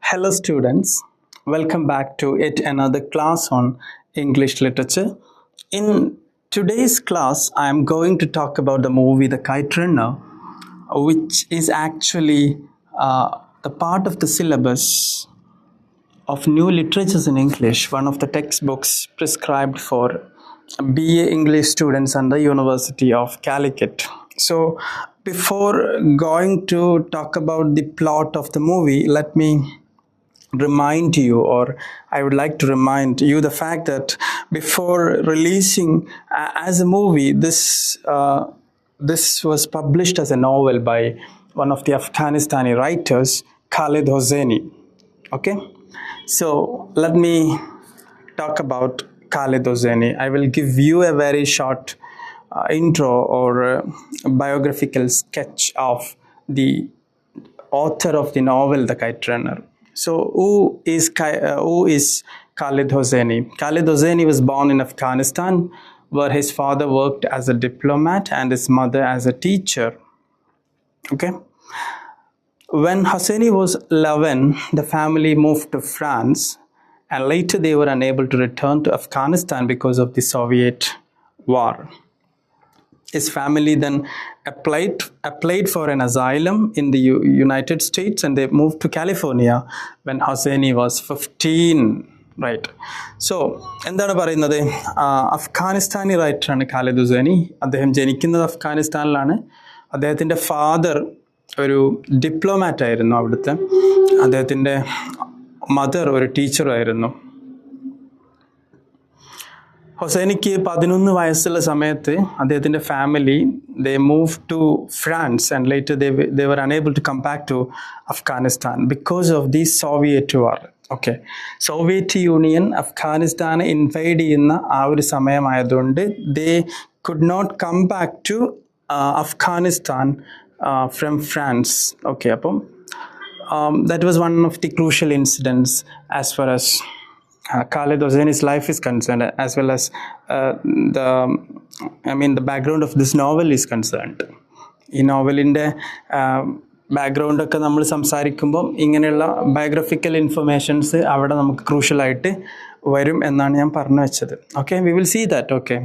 Hello, students. Welcome back to yet another class on English literature. In today's class, I am going to talk about the movie The Kite Runner, which is actually the part of the syllabus of new literatures in English, one of the textbooks prescribed for BA English students at the University of Calicut. So, before going to talk about the plot of the movie, let me remind you, or I would like to remind you, the fact that before releasing as a movie, this was published as a novel by one of the Afghanistani writers, Khaled Hosseini. Okay, so let me talk about Khaled Hosseini. I will give you a very short intro or biographical sketch of the author of the novel The Kite Runner. So, who is Khaled Hosseini? Khaled Hosseini was born in Afghanistan, where his father worked as a diplomat and his mother as a teacher. Okay. When Hosseini was 11, the family moved to France, and later they were unable to return to Afghanistan because of the Soviet war. His family then applied for an asylum in the United States, and they moved to California when Hosseini was 15. Right. So, എന്താണ് പറയുന്നത്? അഫ്ഗാനിസ്ഥാനി റൈറ്ററാണ് ഖാലിദ് ഹുസൈനി. അദ്ദേഹം ജനിക്കുന്നത് അഫ്ഗാനിസ്ഥാനിലാണ്. അദ്ദേഹത്തിൻ്റെ father ഒരു diplomat ആയിരുന്നു അവിടുത്തെ. അദ്ദേഹത്തിൻ്റെ mother ഒരു ടീച്ചറായിരുന്നു. ഹൊസൈനിക്ക് 11 വയസ്സുള്ള സമയത്ത് അദ്ദേഹത്തിൻ്റെ family they move to France, and later they were unable to come back to Afghanistan because of the Soviet war. Okay, Soviet union അഫ്ഗാനിസ്ഥാനെ ഇൻവൈഡ് ചെയ്യുന്ന ആ ഒരു സമയമായതുകൊണ്ട് they could not come back to Afghanistan from France. Okay, അപ്പം that was one of the crucial incidents as far as Khaled Hosseini's life is concerned, as well as the background of this novel is concerned. ഈ നോവലിൻ്റെ ബാക്ക്ഗ്രൗണ്ടൊക്കെ നമ്മൾ സംസാരിക്കുമ്പം ഇങ്ങനെയുള്ള biographical informations അവിടെ നമുക്ക് ക്രൂഷ്യലായിട്ട് വരും എന്നാണ് ഞാൻ പറഞ്ഞു വെച്ചത്. Okay, we will see that. Okay,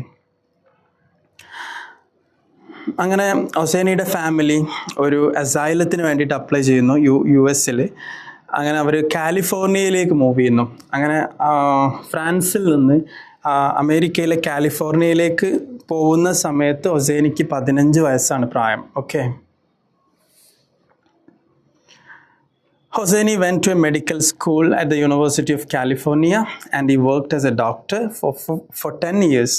അങ്ങനെ ഹൊസൈനിയുടെ ഫാമിലി ഒരു അസൈലത്തിന് വേണ്ടിയിട്ട് അപ്ലൈ ചെയ്യുന്നു യു എസിൽ. അങ്ങനെ അവർ കാലിഫോർണിയയിലേക്ക് മൂവ് ചെയ്യുന്നു. അങ്ങനെ ഫ്രാൻസിൽ നിന്ന് അമേരിക്കയിലെ കാലിഫോർണിയയിലേക്ക് പോകുന്ന സമയത്ത് ഹൊസൈനിക്ക് 15 വയസ്സാണ് പ്രായം. Okay, Hosseini went to a medical school at the University of California, and he worked as a doctor for 10 years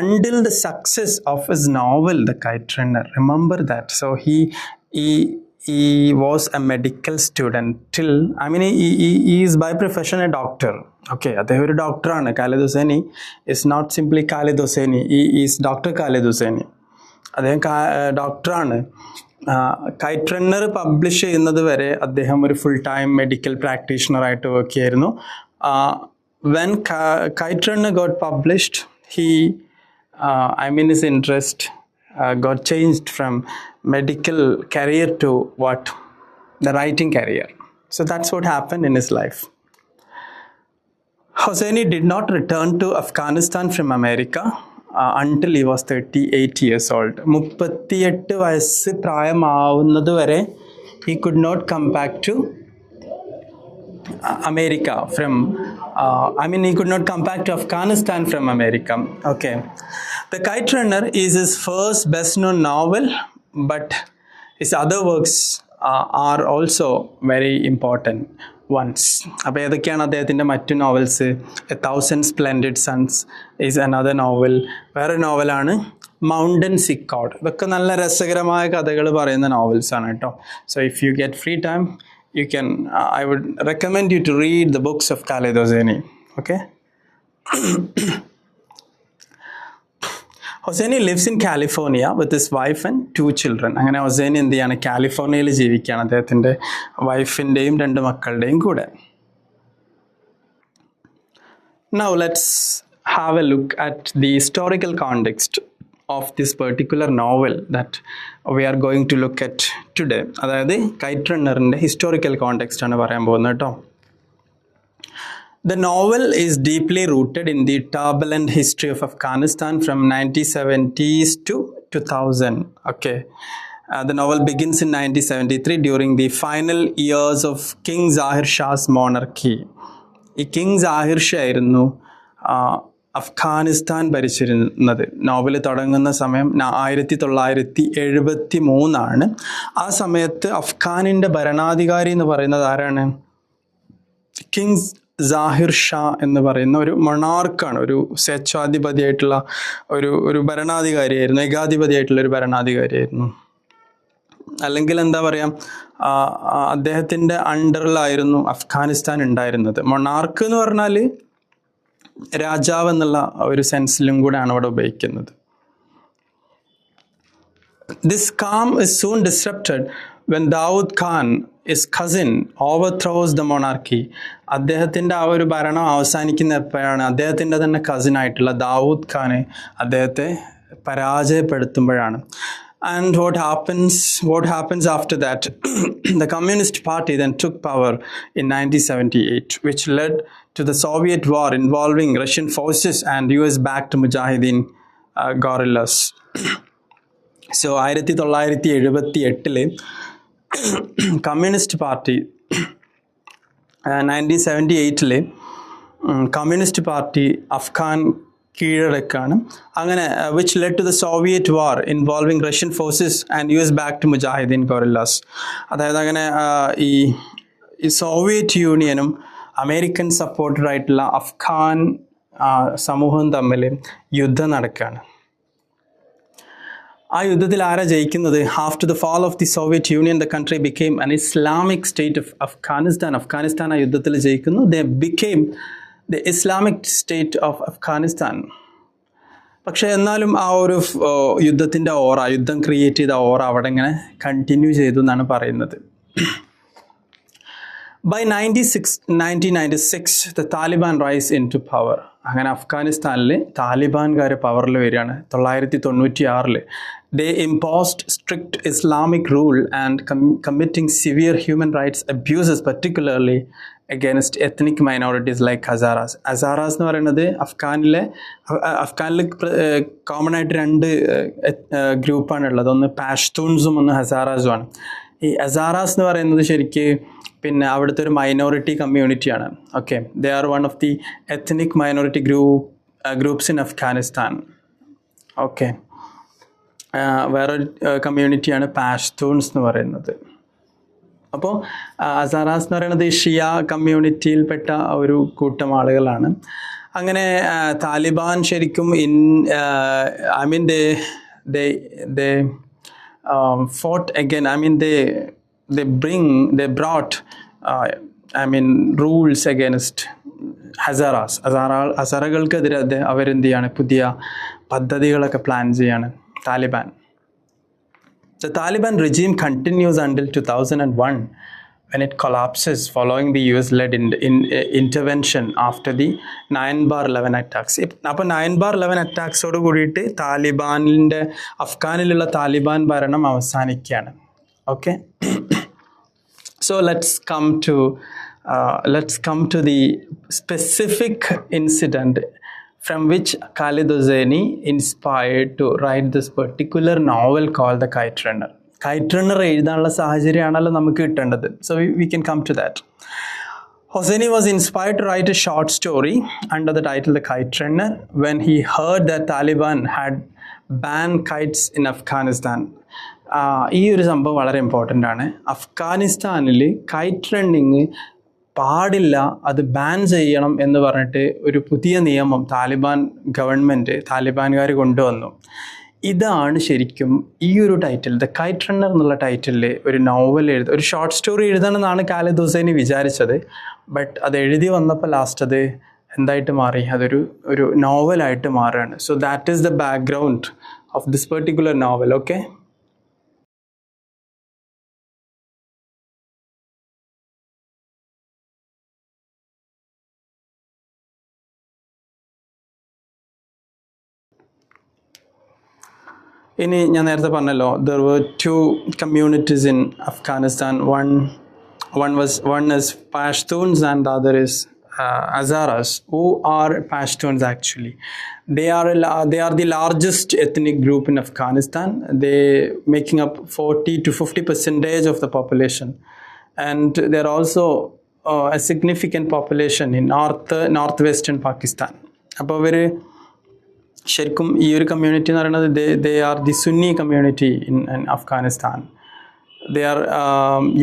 until the success of his novel The Kite Runner. Remember that. So he was a medical student till, he is by profession a doctor. Okay, അദ്ദേഹം ഒരു ഡോക്ടറാണ്. Khalid Husaini is not simply Khaled Hosseini, he is Dr. Khaled Hosseini. അദ്ദേഹം ഡോക്ടറാണ്. KITE runner publish ചെയ്യുന്നത് വരെ അദ്ദേഹം ഒരു full time medical പ്രാക്ടീഷണറായിട്ട് work ചെയ്യായിരുന്നു. When KITE runner got published, his interest got changed from medical career to the writing career. So that's what happened in his life. Hosseini did not return to Afghanistan from America until he was 38 years old. 38 വയസ്സ് പ്രായമാവുന്നത് വരെ he could not come back to America from he could not come back to Afghanistan from America. Okay, The Kite Runner is his first best known novel, but his other works are also very important ones. അപ്പോൾ ഏതൊക്കെയാണ് അദ്ദേഹത്തിൻ്റെ മറ്റു novels? A Thousand Splendid Suns is another novel. വേറെ നോവലാണ് mountain സിക്കോഡ്. ഇതൊക്കെ നല്ല രസകരമായ കഥകൾ പറയുന്ന നോവൽസാണ് കേട്ടോ. So if you get free time, you can I would recommend you to read the books of Khaled Hosseini. Okay. Hosseini lives in California with his wife and 2 children. അങ്ങനെ Hosseini എന്ത് ചെയ്യാണ്? കാലിഫോർണിയയിൽ ജീവിക്കുകയാണ് അദ്ദേഹത്തിൻ്റെ വൈഫിൻ്റെയും 2 മക്കളുടെയും കൂടെ. Now let's have a look at the historical context of this particular novel that we are going to look at today. അതായത് KITE റണ്ണറിൻ്റെ historical context ആണ് പറയാൻ പോകുന്നത് കേട്ടോ. The novel is deeply rooted in the turbulent history of Afghanistan from 1970s to 2000. Okay. The novel begins in 1973 during the final years of King Zahir Shah's monarchy. ഈ king Shahir Shah ആയിരുന്നു അഫ്ഗാനിസ്ഥാൻ ഭരിച്ചിരുന്നത്. Novel തുടങ്ങുന്ന സമയം 1973 ആ സമയത്ത് അഫ്ഗാനിൻ്റെ ഭരണാധികാരി എന്ന് പറയുന്നത് ആരാണ്? കിങ് സാഹിർ ഷാ എന്ന് പറയുന്ന ഒരു മൊണാർക്കാണ്, ഒരു സ്വേച്ഛാധിപതിയായിട്ടുള്ള ഒരു ഭരണാധികാരിയായിരുന്നു, ഏകാധിപതിയായിട്ടുള്ള ഒരു ഭരണാധികാരിയായിരുന്നു. അല്ലെങ്കിൽ എന്താ പറയുക, അദ്ദേഹത്തിൻ്റെ അണ്ടറിലായിരുന്നു അഫ്ഗാനിസ്ഥാൻ ഉണ്ടായിരുന്നത്. മൊണാർക്ക് എന്ന് പറഞ്ഞാൽ രാജാവ് എന്നുള്ള ഒരു സെൻസിലും കൂടെയാണ് അവിടെ ഉപയോഗിക്കുന്നത്. This calm is soon disrupted when Dawood Khan, his cousin, overthrows the monarchy. അദ്ദേഹത്തിൻ്റെ ആ ഒരു ഭരണം അവസാനിക്കുന്ന എപ്പോഴാണ്? അദ്ദേഹത്തിൻ്റെ തന്നെ കസിനായിട്ടുള്ള ദാവൂദ് ഖാനെ അദ്ദേഹത്തെ പരാജയപ്പെടുത്തുമ്പോഴാണ്. And what happens after that? The Communist Party then took power in 1978, which led to the Soviet war involving Russian forces and US-backed Mujahideen guerrillas. So 1978 communist party 1978 communist party Afghan കീഴടക്കാണ്. അങ്ങനെ which led to the Soviet war involving Russian forces and US-backed Mujahideen guerrillas. അതായത് അങ്ങനെ ഈ Soviet യൂണിയനും American supported ആയിട്ടുള്ള അഫ്ഗാൻ സമൂഹവും തമ്മിൽ യുദ്ധം നടക്കുകയാണ്. ആ യുദ്ധത്തിൽ ആരാ ജയിക്കുന്നത്? After the fall of the Soviet union the country became an Islamic state of Afghanistan. Afghanistan ആ യുദ്ധത്തിൽ ജയിക്കുന്നു. ദേ became the Islamic state of Afghanistan. പക്ഷേ എന്നാലും ആ ഒരു യുദ്ധത്തിൻ്റെ യുദ്ധം ക്രിയേറ്റ് ചെയ്ത അവിടെ ഇങ്ങനെ കണ്ടിന്യൂ ചെയ്തു എന്നാണ് പറയുന്നത്. By 1996 the Taliban rise into power. അങ്ങനെ അഫ്ഗാനിസ്ഥാനിൽ താലിബാൻകാർ പവറിൽ വരികയാണ് 1996. They imposed strict Islamic rule and committing severe human rights abuses, particularly against ethnic minorities like Hazaras. Hazaras എന്ന് പറയുന്നത് അഫ്ഗാനിൽ കോമൺ ആയിട്ട് 2 ഗ്രൂപ്പാണ് ഉള്ളത്. ഒന്ന് പാഷ്തൂൺസും ഒന്ന് ഹസാറാസും ആണ്. ഈ ഹസാറാസ് എന്ന് പറയുന്നത് ശരിക്ക് പിന്നെ അവിടുത്തെ ഒരു മൈനോറിറ്റി കമ്മ്യൂണിറ്റിയാണ്. Okay, they are one of the ethnic minority groups in Afghanistan. Okay, വേറൊരു കമ്മ്യൂണിറ്റിയാണ് പാഷ്തൂൺസ് എന്ന് പറയുന്നത്. അപ്പോൾ ഹസാറാസ് എന്ന് പറയുന്നത് ഷിയ കമ്മ്യൂണിറ്റിയിൽപ്പെട്ട ഒരു കൂട്ടം ആളുകളാണ്. അങ്ങനെ താലിബാൻ ശരിക്കും they fought again. They brought rules against Hazaras. ഹസാറകൾക്കെതിരെ അവരെന്ത് ചെയ്യാണ്? പുതിയ പദ്ധതികളൊക്കെ പ്ലാൻ ചെയ്യാണ് Taliban. The Taliban regime continues until 2001 when it collapses following the US-led intervention after the 9/11 attacks. അപ്പോൾ 9/11 അറ്റാക്സോട് കൂടിയിട്ട് താലിബാനിൻ്റെ അഫ്ഗാനിലുള്ള താലിബാൻ ഭരണം അവസാനിക്കുകയാണ്. Okay, so let's come to the specific incident from which Khaled Hosseini inspired to write this particular novel called The Kite Runner. Kite Runner എഴുതാനുള്ള സാഹചര്യമാണല്ലോ നമുക്ക് കിട്ടേണ്ടത്. So we can come to that. Hosseini was inspired to write a short story under the title The Kite Runner when he heard that Taliban had banned kites in Afghanistan. ഈ ഒരു സംഭവം വളരെ important ആണ്. അഫ്ഗാനിസ്ഥാനിൽ KITE running പാടില്ല, അത് ban ചെയ്യണം എന്ന് പറഞ്ഞിട്ട് ഒരു പുതിയ നിയമം താലിബാൻകാർ കൊണ്ടുവന്നു. ഇതാണ് ശരിക്കും ഈ ഒരു ടൈറ്റിൽ, ദ കൈറ്റ് റണ്ണർ എന്നുള്ള ടൈറ്റിലിൽ ഒരു നോവൽ ഒരു ഷോർട്ട് സ്റ്റോറി എഴുതണമെന്നാണ് ഖാലിദ് ഹുസൈനി വിചാരിച്ചത്. ബട്ട് അത് എഴുതി വന്നപ്പോൾ ലാസ്റ്റ് അത് എന്തായിട്ട് മാറി? ഒരു നോവലായിട്ട് മാറുകയാണ്. So that is the background of this particular novel. Okay, ഇനി ഞാൻ നേരത്തെ പറഞ്ഞല്ലോ, there were two communities in Afghanistan. One is Pashtuns and the other is Hazaras. Who are Pashtuns actually? They are the largest ethnic group in Afghanistan. They making up 40 to 50% of the population, and they are also a significant population in northwestern Pakistan. അപ്പോൾ അവർ ശരിക്കും ഈ ഒരു community എന്ന് പറയുന്നത് they are the Sunni community in Afghanistan. They are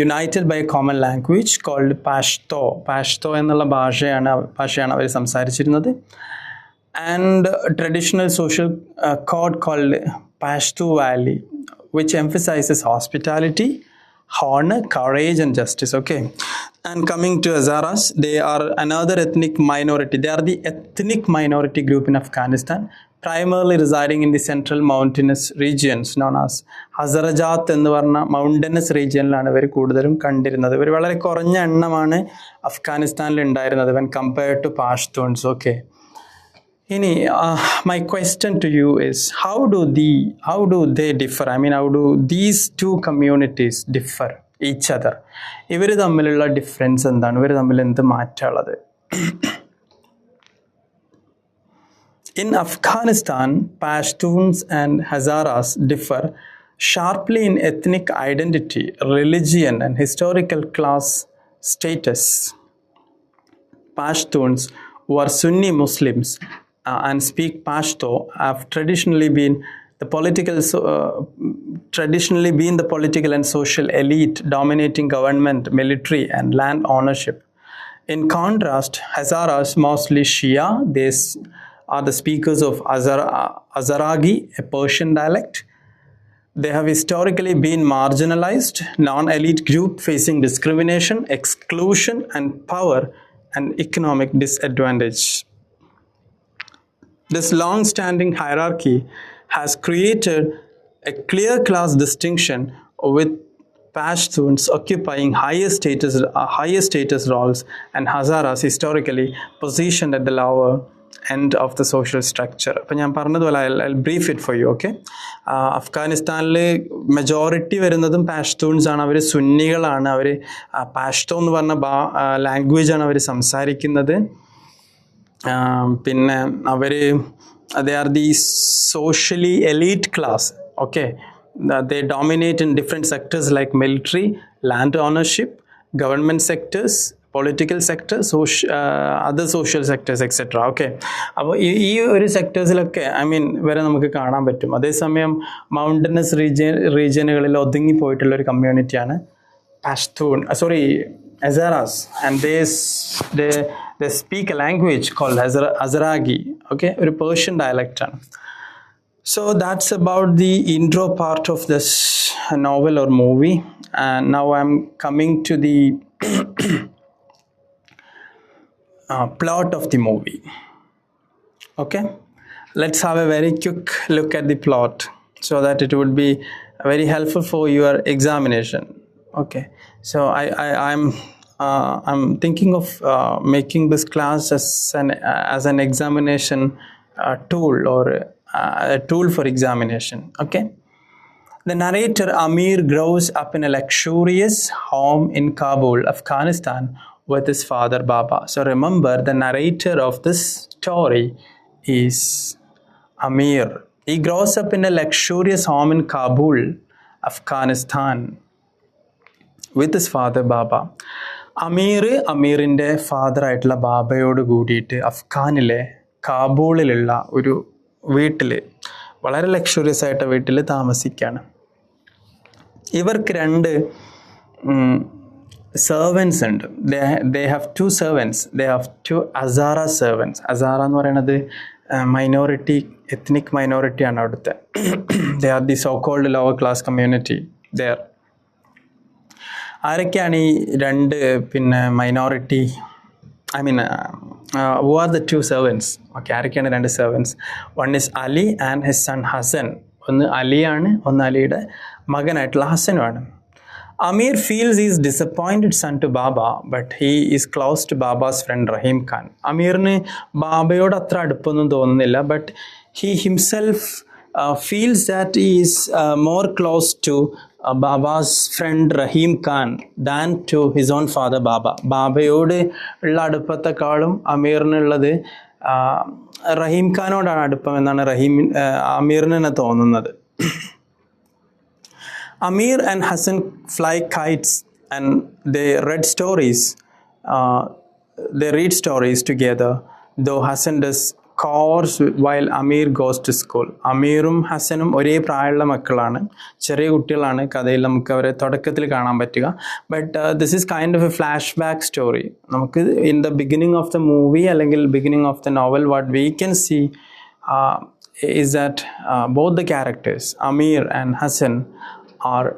united by a common language called Pashto എന്നുള്ള ഭാഷയാണ് അവർ സംസാരിച്ചിരുന്നത്. And traditional social code called Pashto Valley, which emphasizes hospitality, honor, courage and justice. Okay. And coming to Hazaras, they are another ethnic minority. They are the ethnic minority group in Afghanistan, primarily residing in the central mountainous regions known as Hazarajat എന്ന് പറഞ്ഞ mountainous റീജിയനിലാണ് ഇവർ കൂടുതലും കണ്ടിരുന്നത്. ഇവർ വളരെ കുറഞ്ഞ എണ്ണമാണ് അഫ്ഗാനിസ്ഥാനിൽ ഉണ്ടായിരുന്നത് when compared to Pashtuns. Okay. Ini, my question to you is, how do they differ? I mean, how do these two communities differ each other? ഇവർ തമ്മിലുള്ള ഡിഫറൻസ് എന്താണ്? ഇവർ തമ്മിൽ എന്ത് മാറ്റമുള്ളത്? In Afghanistan, Pashtuns and Hazaras differ sharply in ethnic identity, religion, and historical class status. Pashtuns, who are Sunni Muslims and speak Pashto, have traditionally been the political and social elite dominating government, military, and land ownership. In contrast, Hazaras, mostly Shia, they are the speakers of Hazaragi, a Persian dialect. They have historically been marginalized, non-elite group facing discrimination, exclusion, and power and economic disadvantage. This long-standing hierarchy has created a clear class distinction, with Pashtuns occupying higher status roles and Hazaras historically positioned at the lower end of the social structure. അപ്പോൾ ഞാൻ പറഞ്ഞതുപോലെ I'll brief it for you. Okay. അഫ്ഗാനിസ്ഥാനിൽ majority വരുന്നതും പാഷ്തൂൺസ് ആണ്. അവർ സുന്നികളാണ്. അവർ പാഷ്തോ എന്ന് പറഞ്ഞ ലാംഗ്വേജാണ് അവർ സംസാരിക്കുന്നത്. പിന്നെ അവർ they are the socially elite class. Okay. They dominate in different sectors like military, land ownership, government sectors, political sector, other social sectors, etc. Okay. അപ്പോൾ ഈ ഒരു സെക്ടേഴ്സിലൊക്കെ വരെ നമുക്ക് കാണാൻ പറ്റും. അതേസമയം മൗണ്ടനസ് റീജിയനുകളിൽ ഒതുങ്ങിപ്പോയിട്ടുള്ള ഒരു കമ്മ്യൂണിറ്റിയാണ് Hazaras, and they speak a language called Hazaragi. Okay, ഒരു Persian dialect ആണ്. So that's about the intro part of this novel or movie, and now I'm coming to the plot of the movie. Okay, let's have a very quick look at the plot so that it would be very helpful for your examination. Okay, so I'm thinking of making this class as an examination tool, or a tool for examination. Okay. The narrator Amir grows up in a luxurious home in Kabul, Afghanistan, with his father Baba. So remember, the narrator of this story is Amir. He grows up in a luxurious home in Kabul, Afghanistan, with his father Baba. അമീറിൻ്റെ ഫാദറായിട്ടുള്ള ബാബയോട് കൂടിയിട്ട് അഫ്ഗാനിലെ കാബൂളിലുള്ള ഒരു വീട്ടിൽ, വളരെ luxurious ആയിട്ട് വീട്ടിൽ താമസിക്കുകയാണ്. ഇവർക്ക് 2 servants ഉണ്ട്. they have 2 servants. They have 2 Hazara servants. Hazara എന്ന് പറയുന്നത് ethnic minority ആണ് അവിടുത്തെ. They are the so-called lower class community there. ആരൊക്കെയാണ് ഈ 2 minority? who are the 2 servants? Okay, ആരൊക്കെയാണ് 2 servants? One is Ali and his son Hassan. ഒന്ന് അലിയാണ്, ഒന്ന് അലിയുടെ മകനായിട്ടുള്ള ഹസനുമാണ്. Amir feels he is disappointed son to Baba, but he is close to Baba's friend Rahim Khan. അമീറിന് ബാബയോട് അത്ര അടുപ്പൊന്നും തോന്നുന്നില്ല, but he himself feels that he is more close to Baba's friend Rahim Khan than to his own father Baba. ബാബയോട് ഉള്ള അടുപ്പത്തെക്കാളും അമീറിനുള്ളത് റഹീം ഖാനോടാണ് അടുപ്പം എന്നാണ് അമീറിന് തന്നെ തോന്നുന്നത്. Amir and Hassan fly kites and they read stories. They read stories together, though Hassan does chores while Amir goes to school. അമീറും ഹസനും ഒരേ പ്രായമുള്ള മക്കളാണ്, ചെറിയ കുട്ടികളാണ്. കഥയിൽ നമുക്ക് അവരെ തുടക്കത്തിൽ കാണാൻ പറ്റുക. But this is kind of a flashback story. നമുക്ക് in the beginning of the movie അല്ലെങ്കിൽ beginning of the novel what we can see is that both the characters, Amir and Hassan, are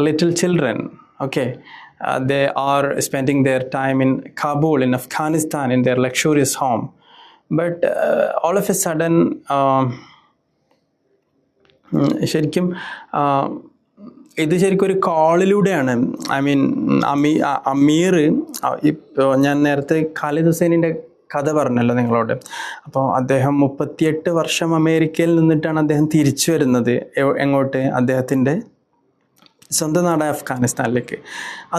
little children. Okay, they are spending their time in Kabul in Afghanistan in their luxurious home, but all of a sudden ശരിക്കും ഇത് ശരിക്കും ഒരു കോളിലൂടെയാണ്. I mean അമീർ, ഇപ്പോൾ ഞാൻ നേരത്തെ ഖാലിദ് ഹുസൈനിൻ്റെ കഥ പറഞ്ഞല്ലോ നിങ്ങളോട്. അപ്പോൾ അദ്ദേഹം 38 വർഷം അമേരിക്കയിൽ നിന്നിട്ടാണ് അദ്ദേഹം തിരിച്ചു വരുന്നത്. എങ്ങോട്ട്? അദ്ദേഹത്തിൻ്റെ സ്വന്തം നാടായ അഫ്ഗാനിസ്ഥാനിലേക്ക്.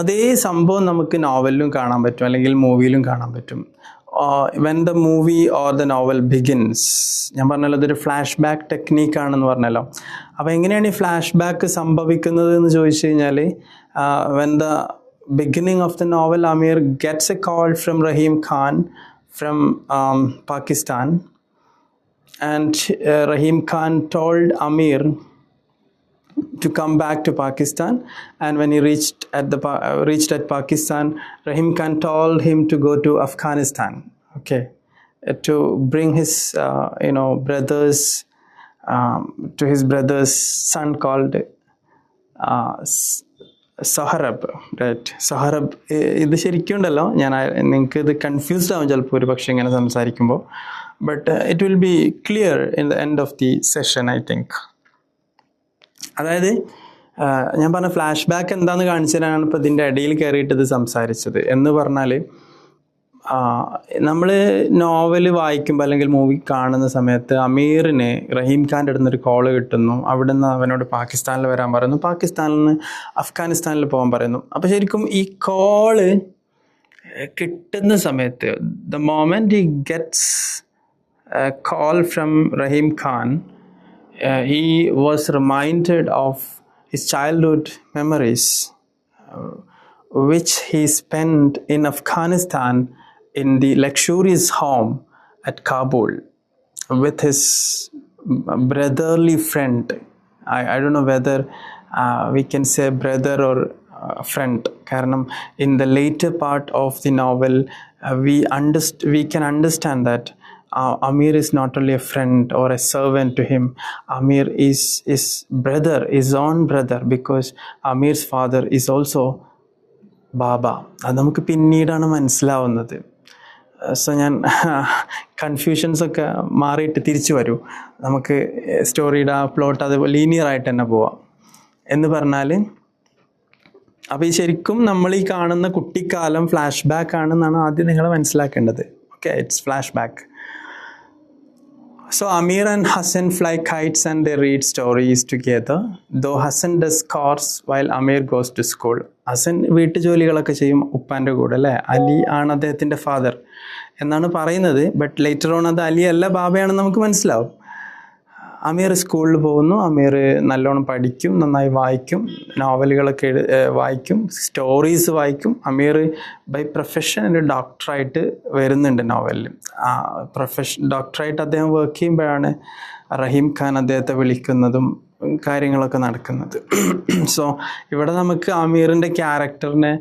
അതേ സംഭവം നമുക്ക് നോവലിലും കാണാൻ പറ്റും, അല്ലെങ്കിൽ മൂവിയിലും കാണാൻ പറ്റും. When the movie or the novel begins, ഞാൻ പറഞ്ഞല്ലോ ഇതൊരു ഫ്ലാഷ് ബാക്ക് ടെക്നീക്കാണെന്ന് പറഞ്ഞല്ലോ. അപ്പോൾ എങ്ങനെയാണ് ഈ ഫ്ലാഷ് ബാക്ക് സംഭവിക്കുന്നത് എന്ന് ചോദിച്ചു കഴിഞ്ഞാൽ, when the beginning of the novel Amir gets a call from Rahim Khan from Pakistan, and Rahim Khan told Amir to come back to Pakistan, and when he reached at Pakistan, Rahim Khan told him to go to Afghanistan, okay, to bring his brothers to his brother's son called Sohrab, right? Sohrab ഇത് ശരിക്കും ഉണ്ടല്ലോ, നിങ്ങൾക്ക് ഇത് confused ആവും ചിലപ്പോൾ ഒരു പക്ഷേ ഇങ്ങനെ സംസാരിക്കുമ്പോൾ. But it will be clear in the end of the session I think. അതായത് ഞാൻ പറഞ്ഞ ഫ്ലാഷ് ബാക്ക് എന്താണെന്ന് കാണിച്ചു തരാനാണ് ഇപ്പോൾ ഇതിൻ്റെ ഇടയിൽ കയറിയിട്ട് ഇത് സംസാരിച്ചത്. എന്ന് പറഞ്ഞാൽ നമ്മൾ നോവൽ വായിക്കുമ്പോൾ അല്ലെങ്കിൽ മൂവി കാണുന്ന സമയത്ത് അമീറിന് റഹീം ഖാൻ്റെ അടുത്ത് ഒരു കോള് കിട്ടുന്നു. അവിടെ നിന്ന് അവനോട് പാകിസ്ഥാനിൽ വരാൻ പറയുന്നു, പാകിസ്ഥാനിൽ നിന്ന് അഫ്ഗാനിസ്ഥാനിൽ പോകാൻ പറയുന്നു. അപ്പോൾ ശരിക്കും ഈ കോള് കിട്ടുന്ന സമയത്ത്, the moment he gets call from Rahim Khan, he was reminded of his childhood memories which he spent in Afghanistan in the luxurious home at Kabul with his brotherly friend. I don't know whether we can say brother or friend. Karanam in the later part of the novel we can understand that Amir is not only a friend or a servant to him. Amir is his brother, his own brother, because Amir's father is also ബാബ. അത് നമുക്ക് പിന്നീടാണ് മനസ്സിലാവുന്നത്. So ഞാൻ കൺഫ്യൂഷൻസൊക്കെ മാറിയിട്ട് തിരിച്ചു വരൂ, നമുക്ക് സ്റ്റോറിയുടെ ആ പ്ലോട്ട് അത് ലീനിയർ ആയിട്ട് തന്നെ പോവാം. എന്ന് പറഞ്ഞാൽ, അപ്പോൾ ഈ ശരിക്കും നമ്മൾ ഈ കാണുന്ന കുട്ടിക്കാലം ഫ്ലാഷ് ബാക്ക് ആണെന്നാണ് ആദ്യം നിങ്ങൾ മനസ്സിലാക്കേണ്ടത്. Okay, it's flash back. So Amir and Hassan fly kites and they read stories together, though Hassan does chores while Amir goes to school. Hassan വീട്ടു ജോലികളൊക്കെ ചെയ്യും ഉപ്പാൻ്റെ കൂടെ, അല്ലേ? അലി ആണ് അദ്ദേഹത്തിൻ്റെ ഫാദർ എന്നാണ് പറയുന്നത്. ബട്ട് ലേറ്റർ ഓൺ അത് അലി അല്ല ബാബയാണെന്ന് നമുക്ക് മനസ്സിലാവും. അമീർ സ്കൂളിൽ പോകുന്നു. അമീർ നല്ലോണം പഠിക്കും, നന്നായി വായിക്കും, നോവലുകളൊക്കെ വായിക്കും, സ്റ്റോറീസ് വായിക്കും. അമീർ ബൈ പ്രൊഫഷൻ ഒരു ഡോക്ടറായിട്ട് വരുന്നുണ്ട് നോവലിൽ. ഡോക്ടറായിട്ട് അദ്ദേഹം വർക്ക് ചെയ്യുമ്പോഴാണ് റഹീം ഖാൻ അദ്ദേഹത്തെ വിളിക്കുന്നതും കാര്യങ്ങളൊക്കെ നടക്കുന്നത്. സോ ഇവിടെ നമുക്ക് അമീറിൻ്റെ ക്യാരക്ടറിനെ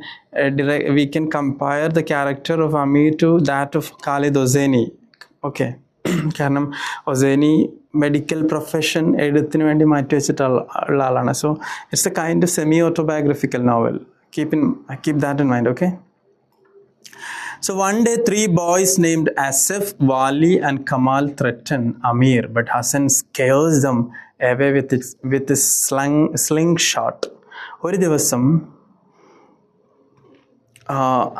we can compare the character of Amir to that of Khaled Hosseini. Okay, കാരണം ഹുസൈനി മെഡിക്കൽ പ്രൊഫഷൻ എഴുത്തിന് വേണ്ടി മാറ്റിവെച്ചിട്ടുള്ള ആളാണ്. So it's a kind of semi autobiographical novel. Keep that in mind. Okay. So one day 3 boys named Asif, Wali and Kamal threaten Amir, but Hassan scares them away with his slingshot. ഒരു ദിവസം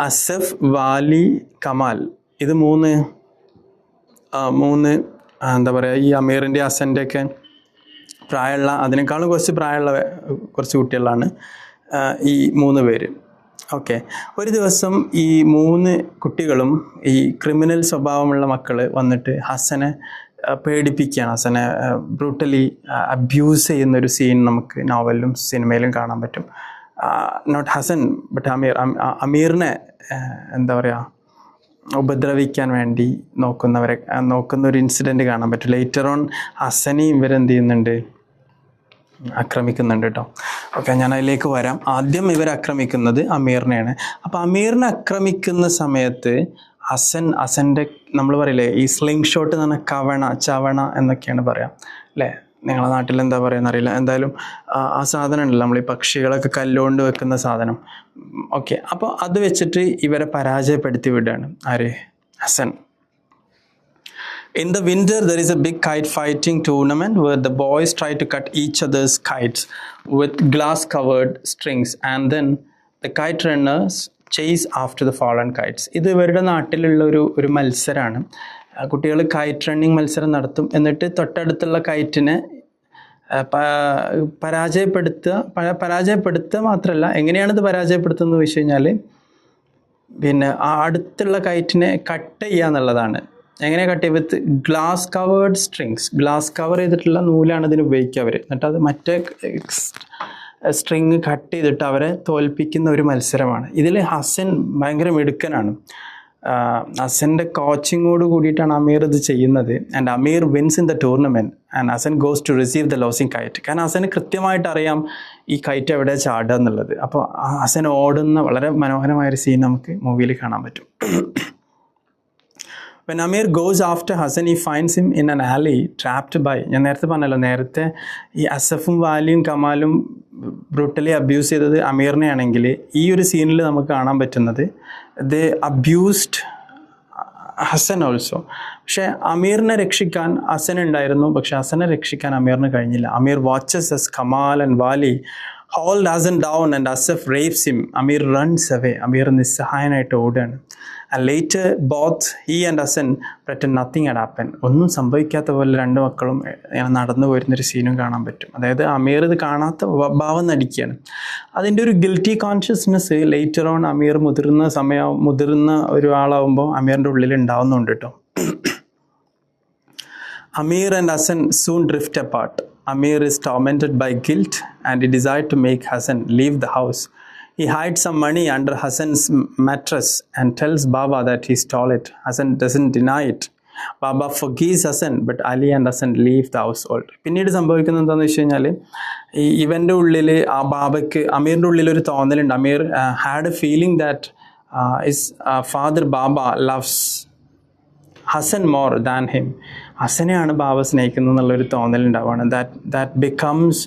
Asaf, Valley, Kamal, ഇത് മൂന്ന് എന്താ പറയുക, ഈ അമീറിൻ്റെ ഹസൻ്റെയൊക്കെ പ്രായമുള്ള, അതിനേക്കാളും കുറച്ച് പ്രായമുള്ള കുറച്ച് കുട്ടികളാണ് ഈ 3 പേര്. ഓക്കെ. ഒരു ദിവസം ഈ 3 കുട്ടികളും ഈ ക്രിമിനൽ സ്വഭാവമുള്ള മക്കൾ വന്നിട്ട് ഹസനെ പേടിപ്പിക്കുകയാണ്. ഹസനെ ബ്രൂട്ടലി അബ്യൂസ് ചെയ്യുന്നൊരു സീൻ നമുക്ക് നോവലിലും സിനിമയിലും കാണാൻ പറ്റും. നോട്ട് ഹസൻ ബട്ട് അമീറിനെ എന്താ പറയുക, ഉപദ്രവിക്കാൻ വേണ്ടി നോക്കുന്ന ഒരു ഇൻസിഡൻറ്റ് കാണാൻ പറ്റും. ലേറ്റർ ഓൺ ഹസനെയും ഇവരെന്ത് ചെയ്യുന്നുണ്ട്, ആക്രമിക്കുന്നുണ്ട് കേട്ടോ. ഓക്കെ, ഞാൻ അതിലേക്ക് വരാം. ആദ്യം ഇവർ ആക്രമിക്കുന്നത് അമീറിനെയാണ്. അപ്പോൾ അമീറിനെ ആക്രമിക്കുന്ന സമയത്ത് ഹസൻ്റെ നമ്മൾ പറയില്ലേ, ഈ സ്ലിംഗ് ഷോട്ട് എന്ന് പറഞ്ഞാൽ ചവണ എന്നൊക്കെയാണ് പറയാം അല്ലേ? നിങ്ങളുടെ നാട്ടിൽ എന്താ പറയുക അറിയില്ല. എന്തായാലും ആ സാധനം ഉണ്ടല്ലോ, നമ്മൾ ഈ പക്ഷികളൊക്കെ കല്ലുകൊണ്ട് വെക്കുന്ന സാധനം. ഓക്കെ, അപ്പോൾ അത് വെച്ചിട്ട് ഇവരെ പരാജയപ്പെടുത്തി വിടുകയാണ് ആര്, Hasan. In the winter, there is a big kite fighting tournament where the boys try to cut each other's kites with glass-covered strings, and then the kite runners chase after the fallen kites. ഇത് ഇവരുടെ നാട്ടിലുള്ള ഒരു മത്സരമാണ്. കുട്ടികൾ KITE running മത്സരം നടത്തും. എന്നിട്ട് തൊട്ടടുത്തുള്ള കൈറ്റിനെ പരാജയപ്പെടുത്തുക മാത്രമല്ല, എങ്ങനെയാണിത് പരാജയപ്പെടുത്തുന്നത് വെച്ച് കഴിഞ്ഞാൽ, പിന്നെ ആ അടുത്തുള്ള കൈറ്റിനെ കട്ട് ചെയ്യുക എന്നുള്ളതാണ്. എങ്ങനെ കട്ട് ചെയ്യുക? With glass covered strings. Glass cover ചെയ്തിട്ടുള്ള നൂലാണ് ഇതിന് ഉപയോഗിക്കുക അവർ. എന്നിട്ട് അത് മറ്റേ സ്ട്രിങ് കട്ട് ചെയ്തിട്ട് അവരെ തോൽപ്പിക്കുന്ന ഒരു മത്സരമാണ്. ഇതിൽ ഹസൻ ഭയങ്കര മിടുക്കനാണ്. ഹസൻ്റെ കോച്ചിങ്ങോട് കൂടിയിട്ടാണ് അമീർ ഇത് ചെയ്യുന്നത്. And Amir wins in the tournament and Hassan goes to receive the losing kite. കാരണം ഹസന് കൃത്യമായിട്ട് അറിയാം ഈ കൈറ്റ് എവിടെ ചാടുക എന്നുള്ളത്. അപ്പോൾ ഹസൻ ഓടുന്ന വളരെ മനോഹരമായൊരു സീൻ നമുക്ക് മൂവിയിൽ കാണാൻ പറ്റും. When Amir goes after Hassan, he finds him in an alley trapped by, ഞാൻ നേരത്തെ പറഞ്ഞല്ലോ, നേരത്തെ ഈ അസഫും വാലിയും കമാലും ബ്രൂട്ടലി അബ്യൂസ് ചെയ്തത് അമീറിനെ ആണെങ്കിൽ, ഈ ഒരു സീനിൽ നമുക്ക് കാണാൻ പറ്റുന്നത് ദേ അബ്യൂസ്ഡ് ഹസൻ ഓൾസോ. പക്ഷേ അമീറിനെ രക്ഷിക്കാൻ ഹസൻ ഉണ്ടായിരുന്നു, പക്ഷെ ഹസനെ രക്ഷിക്കാൻ അമീറിന് കഴിഞ്ഞില്ല. Amir watches as Kamal and Wali hold Hassan down and Asaf rapes him. Amir runs away. അമീർ നിസ്സഹായനായിട്ട് ഓടുകയാണ്. And later both he and Hassan pretend nothing had happened. ഒന്നും സംഭവിക്കാത്ത പോലെ 2 മക്കളും നടന്നു പോരുന്നൊരു സീനും കാണാൻ പറ്റും. അതായത് അമീർ ഇത് കാണാത്ത ഭാവം നടിക്കുകയാണ്. അതിൻ്റെ ഒരു ഗിൽറ്റി കോൺഷ്യസ്നെസ് ലേറ്റർ ഓൺ അമീർ മുതിർന്ന ഒരാളാവുമ്പോൾ അമീറിൻ്റെ ഉള്ളിൽ ഉണ്ടാവുന്നുണ്ട് കേട്ടോ. Amir and Hassan soon drift apart. Amir is tormented by guilt and he decides to make Hassan leave the house. He hides some money under Hassan's mattress and tells Baba that he stole it. Hassan doesn't deny it. Baba forgives Hassan, but Ali and Hassan leave the household. പിന്നീട് സംഭവിക്കുന്നത് എന്താണെന്ന് വെച്ച് കഴിഞ്ഞാൽ, ഇവൻ്റെ ഉള്ളിൽ ആ ബാബയ്ക്ക്, അമീറിൻ്റെ ഉള്ളിലൊരു തോന്നലുണ്ട്. Amir had a feeling that his father Baba loves Hassan more than him. ഹസനെയാണ് ബാബ സ്നേഹിക്കുന്നത് എന്നുള്ളൊരു തോന്നലുണ്ടാവുകയാണ്. ദാറ്റ് ബിക്കംസ്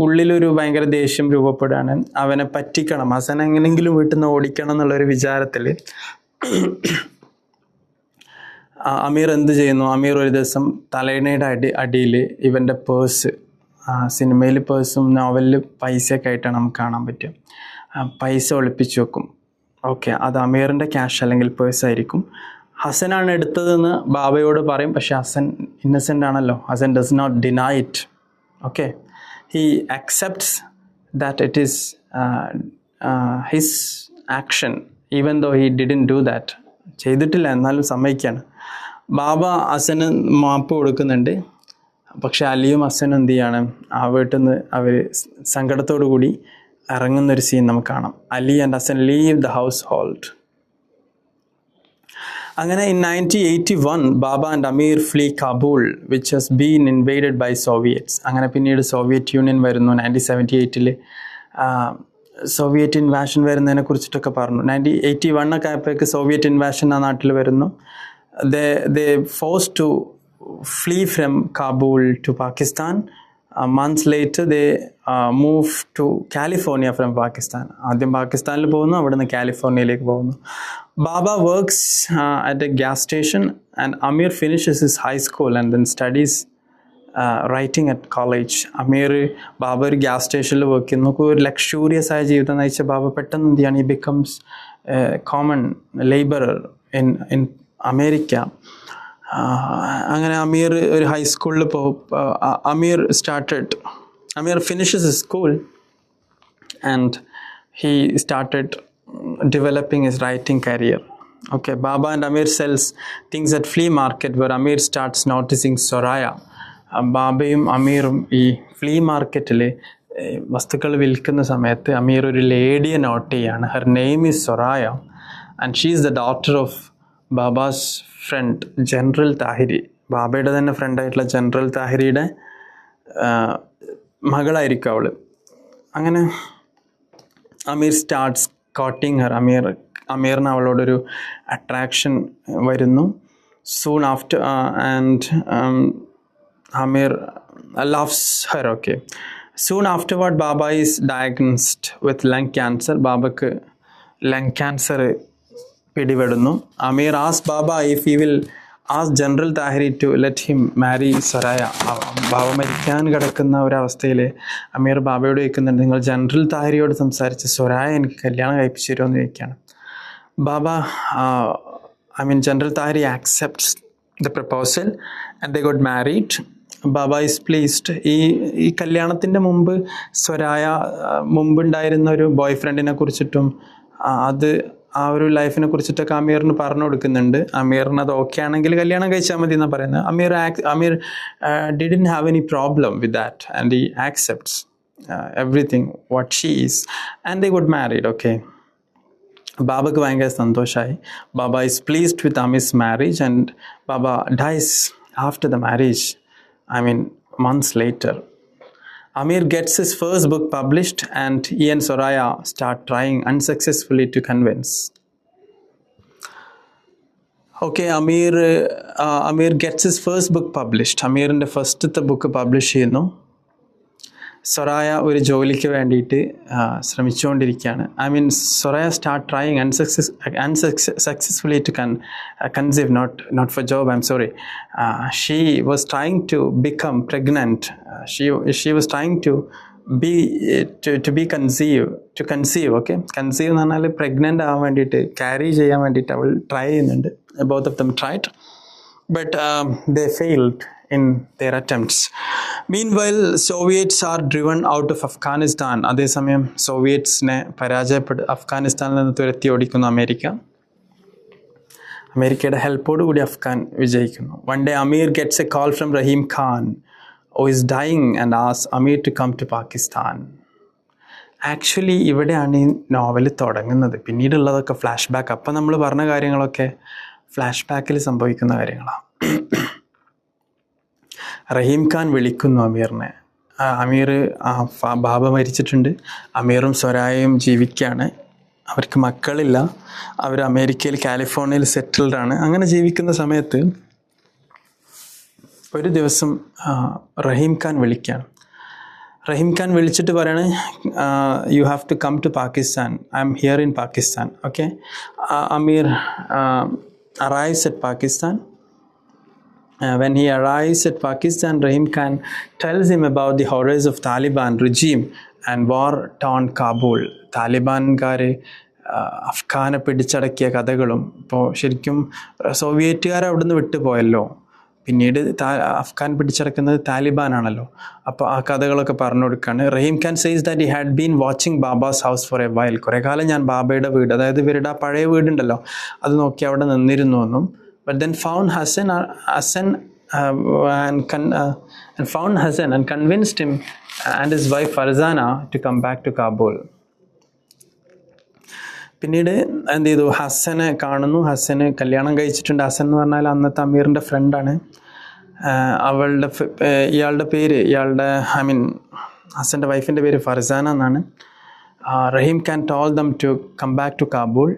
ഉള്ളിലൊരു ഭയങ്കര ദേഷ്യം രൂപപ്പെടുകയാണ്. അവനെ പറ്റിക്കണം, ഹസൻ എങ്ങനെയെങ്കിലും വീട്ടിൽ നിന്ന് ഓടിക്കണം എന്നുള്ളൊരു വിചാരത്തിൽ അമീർ എന്ത് ചെയ്യുന്നു? അമീർ ഒരു ദിവസം തലയിണയുടെ അടിയിൽ ഇവൻ്റെ പേഴ്സ്, സിനിമയിൽ പേഴ്സും നോവലിൽ പൈസയൊക്കെ ആയിട്ടാണ് നമുക്ക് കാണാൻ പറ്റുക, പൈസ ഒളിപ്പിച്ച് വെക്കും. ഓക്കെ, അത് അമീറിൻ്റെ ക്യാഷ് അല്ലെങ്കിൽ പേഴ്സ് ആയിരിക്കും. ഹസനാണ് എടുത്തതെന്ന് ബാബയോട് പറയും, പക്ഷെ ഹസൻ ഇന്നസെൻ്റ് ആണല്ലോ. Hassan does not deny it. Okay, he accepts that it is his action even though he didn't do that. ചെയ്തിട്ടില്ല, എന്നാലും സമ്മതിക്കുകയാണ്. ബാബ ഹസന് മാപ്പ് കൊടുക്കുന്നുണ്ട്. പക്ഷെ അലിയും ഹസനും എന്ത് ചെയ്യാണ്, ആ വീട്ടിൽ നിന്ന് അവർ സങ്കടത്തോടു കൂടി ഇറങ്ങുന്നൊരു സീൻ നമുക്ക് കാണാം. Ali and Hassan leave the household. അങ്ങനെ in 1981 Baba and Amir flee Kabul which has been invaded by Soviets. അങ്ങനെ പിന്നീട് സോവിയറ്റ് യൂണിയൻ വരുന്നു. 1978 സോവിയറ്റ് ഇൻവാഷൻ വരുന്നതിനെ കുറിച്ചിട്ടൊക്കെ പറഞ്ഞു. 1981 ഒക്കെ ആയപ്പോഴേക്ക് സോവിയറ്റ് ഇൻവാഷൻ ആ നാട്ടിൽ വരുന്നു. they forced to flee from Kabul to Pakistan. Months later they moved to California from Pakistan. ആദ്യം പാകിസ്ഥാനിൽ പോകുന്നു, അവിടുന്ന് കാലിഫോർണിയയിലേക്ക് പോകുന്നു. ബാബ works at a gas station and Amir finishes his high school and then studies writing at college. അമീർ ബാബ ഒരു gas സ്റ്റേഷനിൽ work ചെയ്യുന്നു. ഒരു luxurious ആയ ജീവിതം നയിച്ച ബാബ പെട്ടെന്ന് എന്ത് ചെയ്യാണ്, he becomes a common laborer in America. അങ്ങനെ അമീർ ഒരു ഹൈസ്കൂളിൽ Amir finishes his school and he started developing his writing career. Okay, Baba and Amir sells things at flea market where Amir starts noticing Soraya. ബാബയും അമീറും ഈ flea മാർക്കറ്റിൽ വസ്തുക്കൾ വിൽക്കുന്ന സമയത്ത് Amir ഒരു ലേഡിയെ നോട്ട് ചെയ്യാണ്. Her name is Soraya and she is the daughter of Baba's friend general Taheri. ബാബയുടെ തന്നെ ഫ്രണ്ടായിട്ടുള്ള ജനറൽ താഹിരിയുടെ മകളായിരിക്കും അവൾ. അങ്ങനെ അമീർ സ്റ്റാർട്ട്സ് കോട്ടിങ് ഹർ. അമീറിന് അവളോടൊരു അട്രാക്ഷൻ വരുന്നു. Soon after Amir loves her. Okay. Soon afterward, Baba is diagnosed with lung cancer. Babakku lung cancer പിടിപെടുന്നു. Amir asks Baba if he will ask General Tahiri to let him marry Soraya. ബാബ മരിക്കാൻ കിടക്കുന്ന ഒരവസ്ഥയിൽ അമീർ ബാബയോട് ചോദിക്കുന്നുണ്ട്, നിങ്ങൾ general താഹിരിയോട് സംസാരിച്ച് സൊറായ എനിക്ക് കല്യാണം കഴിപ്പിച്ചു തരുമോ എന്ന് ചോദിക്കുകയാണ്. ബാബ General Tahiri accepts the proposal and they got married. Baba is pleased. ഈ കല്യാണത്തിൻ്റെ മുമ്പ് സ്വരായ മുമ്പുണ്ടായിരുന്ന ഒരു ബോയ് ഫ്രണ്ടിനെ കുറിച്ചിട്ടും ആ ഒരു ലൈഫിനെ കുറിച്ചിട്ടൊക്കെ അമീറിന് പറഞ്ഞു കൊടുക്കുന്നുണ്ട്. അമീറിന് അത് ഓക്കെ ആണെങ്കിൽ കല്യാണം കഴിച്ചാൽ മതി എന്നാണ് പറയുന്നത്. Amir didn't have any problem with that and he accepts everything what she is and they got married. Okay, ബാബക്ക് ഭയങ്കര സന്തോഷമായി. Baba is pleased with Amir's marriage and Baba dies after the marriage. Months later. Amir gets his first book published and he and Soraya start trying unsuccessfully to convince. Okay, Amir gets his first book published. Amir's first book published ചെയ്യുന്നു. സൊറായ ഒരു ജോലിക്ക് വേണ്ടിയിട്ട് ശ്രമിച്ചുകൊണ്ടിരിക്കുകയാണ്. Soraya start trying unsuccessfully to conceive, not for job, I'm sorry. She was trying to become pregnant. She was trying to conceive. Okay, conceive എന്ന് പറഞ്ഞാൽ pregnant ആവാൻ വേണ്ടിയിട്ട്, carry ചെയ്യാൻ വേണ്ടിയിട്ട് അവൾ ട്രൈ ചെയ്യുന്നുണ്ട്. Both of them tried, but they failed in their attempts. Meanwhile, Soviets are driven out of Afghanistan. അതേസമയം സോവിയറ്റ്സിനെ അഫ്ഗാനിസ്ഥാനിൽ നിന്ന് തുരത്തി ഓടിക്കുന്നു അമേരിക്ക. അമേരിക്കയുടെ ഹെൽപ്പോടുകൂടി അഫ്ഗാൻ വിജയിക്കുന്നു. One day Amir gets a call from Rahim Khan, who is dying, and asks Amir to come to Pakistan. Actually ഇവിടെയാണ് ഈ novel തുടങ്ങുന്നത്. പിന്നീടുള്ളതൊക്കെ flash back. അപ്പം നമ്മൾ പറഞ്ഞ കാര്യങ്ങളൊക്കെ ഫ്ലാഷ് ബാക്കിൽ സംഭവിക്കുന്ന കാര്യങ്ങളാണ്. റഹീം ഖാൻ വിളിക്കുന്നു അമീറിനെ. അമീർ ബാബ മരിച്ചിട്ടുണ്ട്. അമീറും സൊരായയും ജീവിക്കുകയാണ്. അവർക്ക് മക്കളില്ല. അവർ അമേരിക്കയിൽ കാലിഫോർണിയയിൽ സെറ്റിൽഡാണ്. അങ്ങനെ ജീവിക്കുന്ന സമയത്ത് ഒരു ദിവസം റഹീം ഖാൻ വിളിക്കുകയാണ്. റഹീം ഖാൻ വിളിച്ചിട്ട് പറയാണ്, you have to come to Pakistan. I'm here in Pakistan. Okay, Amir arrives at Pakistan. When he arrives at Pakistan, Rahim Khan tells him about the horrors of Taliban regime and war-torn Kabul. താലിബാൻകാർ അഫ്ഗാനെ പിടിച്ചടക്കിയ കഥകളും, ഇപ്പോൾ ശരിക്കും സോവിയറ്റുകാർ അവിടെ നിന്ന് വിട്ടുപോയല്ലോ, പിന്നീട് അഫ്ഗാൻ പിടിച്ചടക്കുന്നത് താലിബാനാണല്ലോ. അപ്പോൾ ആ കഥകളൊക്കെ പറഞ്ഞു കൊടുക്കുകയാണ്. Rahim Khan says that he had been watching Baba's house for a while. കുറേ കാലം ഞാൻ ബാബയുടെ വീട്, അതായത് ഇവരുടെ ആ പഴയ വീടുണ്ടല്ലോ, അത് നോക്കി അവിടെ നിന്നിരുന്നു എന്നും. But then found Hassan and convinced him and his wife Farzana to come back to Kabul. പിന്നീട് എന്ത് ചെയ്തു, ഹസനെ കാണുന്നു. ഹസന് കല്യാണം കഴിച്ചിട്ടുണ്ട്. ഹസൻ എന്ന് പറഞ്ഞാൽ അന്നത്തെ അമീറിൻ്റെ ഫ്രണ്ടാണ്. ഹസൻ്റെ വൈഫിൻ്റെ പേര് ഫർസാന എന്നാണ്. റഹീം Khan told them to come back to Kabul.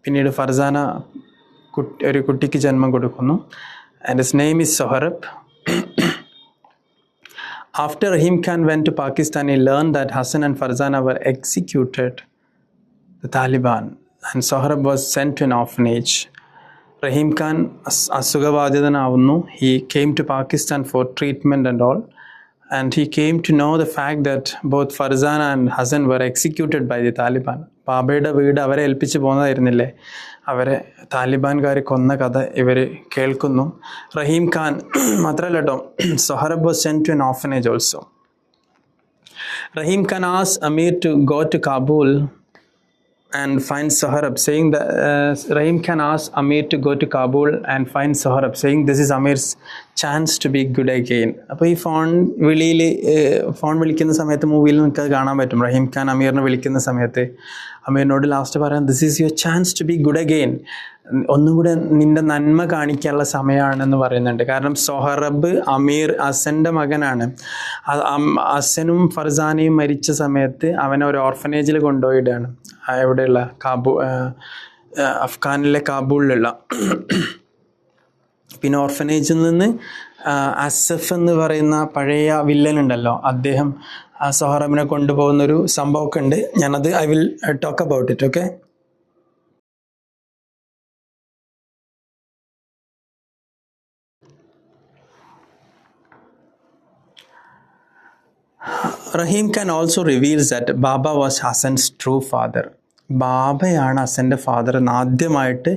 പിന്നീട് ഫർസാന ഒരു കുട്ടിക്ക് ജന്മം കൊടുക്കുന്നു. and his name is Sohrab. After Rahim Khan went to Pakistan, he learned that Hassan and Farzana were executed, the Taliban, and Sohrab was sent to an orphanage. Rahim Khan asugabadhidanavunnu. He came to Pakistan for treatment and all, and he came to know the fact that both Farzana and Hassan were executed by the Taliban. ബാബയുടെ വീട് അവരെ ഏൽപ്പിച്ച് പോകുന്നതായിരുന്നില്ലേ, അവരെ താലിബാൻകാർ കൊന്ന കഥ ഇവർ കേൾക്കുന്നു. റഹീം Khan മാത്രമല്ല കേട്ടോ, Sohrab was sent to an orphanage also. Rahim Khan asked Amir to go to Kabul and find Sohrab, saying that Rahim Khan asked Amir to go to Kabul and find Sohrab, saying this is Amir's chance to be good again. അപ്പോൾ ഈ phone വിളിക്കുന്ന സമയത്ത് മൂവിയിൽ നിങ്ങൾക്ക് കാണാൻ പറ്റും. റഹീം ഖാൻ അമീറിനെ വിളിക്കുന്ന സമയത്ത് അമീറിനോട് ലാസ്റ്റ് പറയാം, this is your chance to be good again, ഒന്നും കൂടെ നിൻ്റെ നന്മ കാണിക്കാനുള്ള സമയമാണെന്ന് പറയുന്നുണ്ട്. കാരണം സൊഹറബ് അമീർ അസൻ്റെ മകനാണ്. അസനും ഫർസാനയും മരിച്ച സമയത്ത് അവനെ ഒരു ഓർഫനേജിൽ കൊണ്ടുപോയിടുകയാണ്, എവിടെയുള്ള അഫ്ഗാനിലെ കാബൂളിലുള്ള. പിന്നെ ഓർഫനേജിൽ നിന്ന് അസഫ് എന്ന് പറയുന്ന പഴയ വില്ലൻ ഉണ്ടല്ലോ, അദ്ദേഹം സൊഹറബിനെ കൊണ്ടുപോകുന്നൊരു സംഭവമൊക്കെ ഉണ്ട്. ഞാനത് I will talk about it. Okay, Rahim Khan also reveals that Baba was Hassan's true father. ബാബയാണ് ഹസൻ്റെ ഫാദർ എന്ന് ആദ്യമായിട്ട്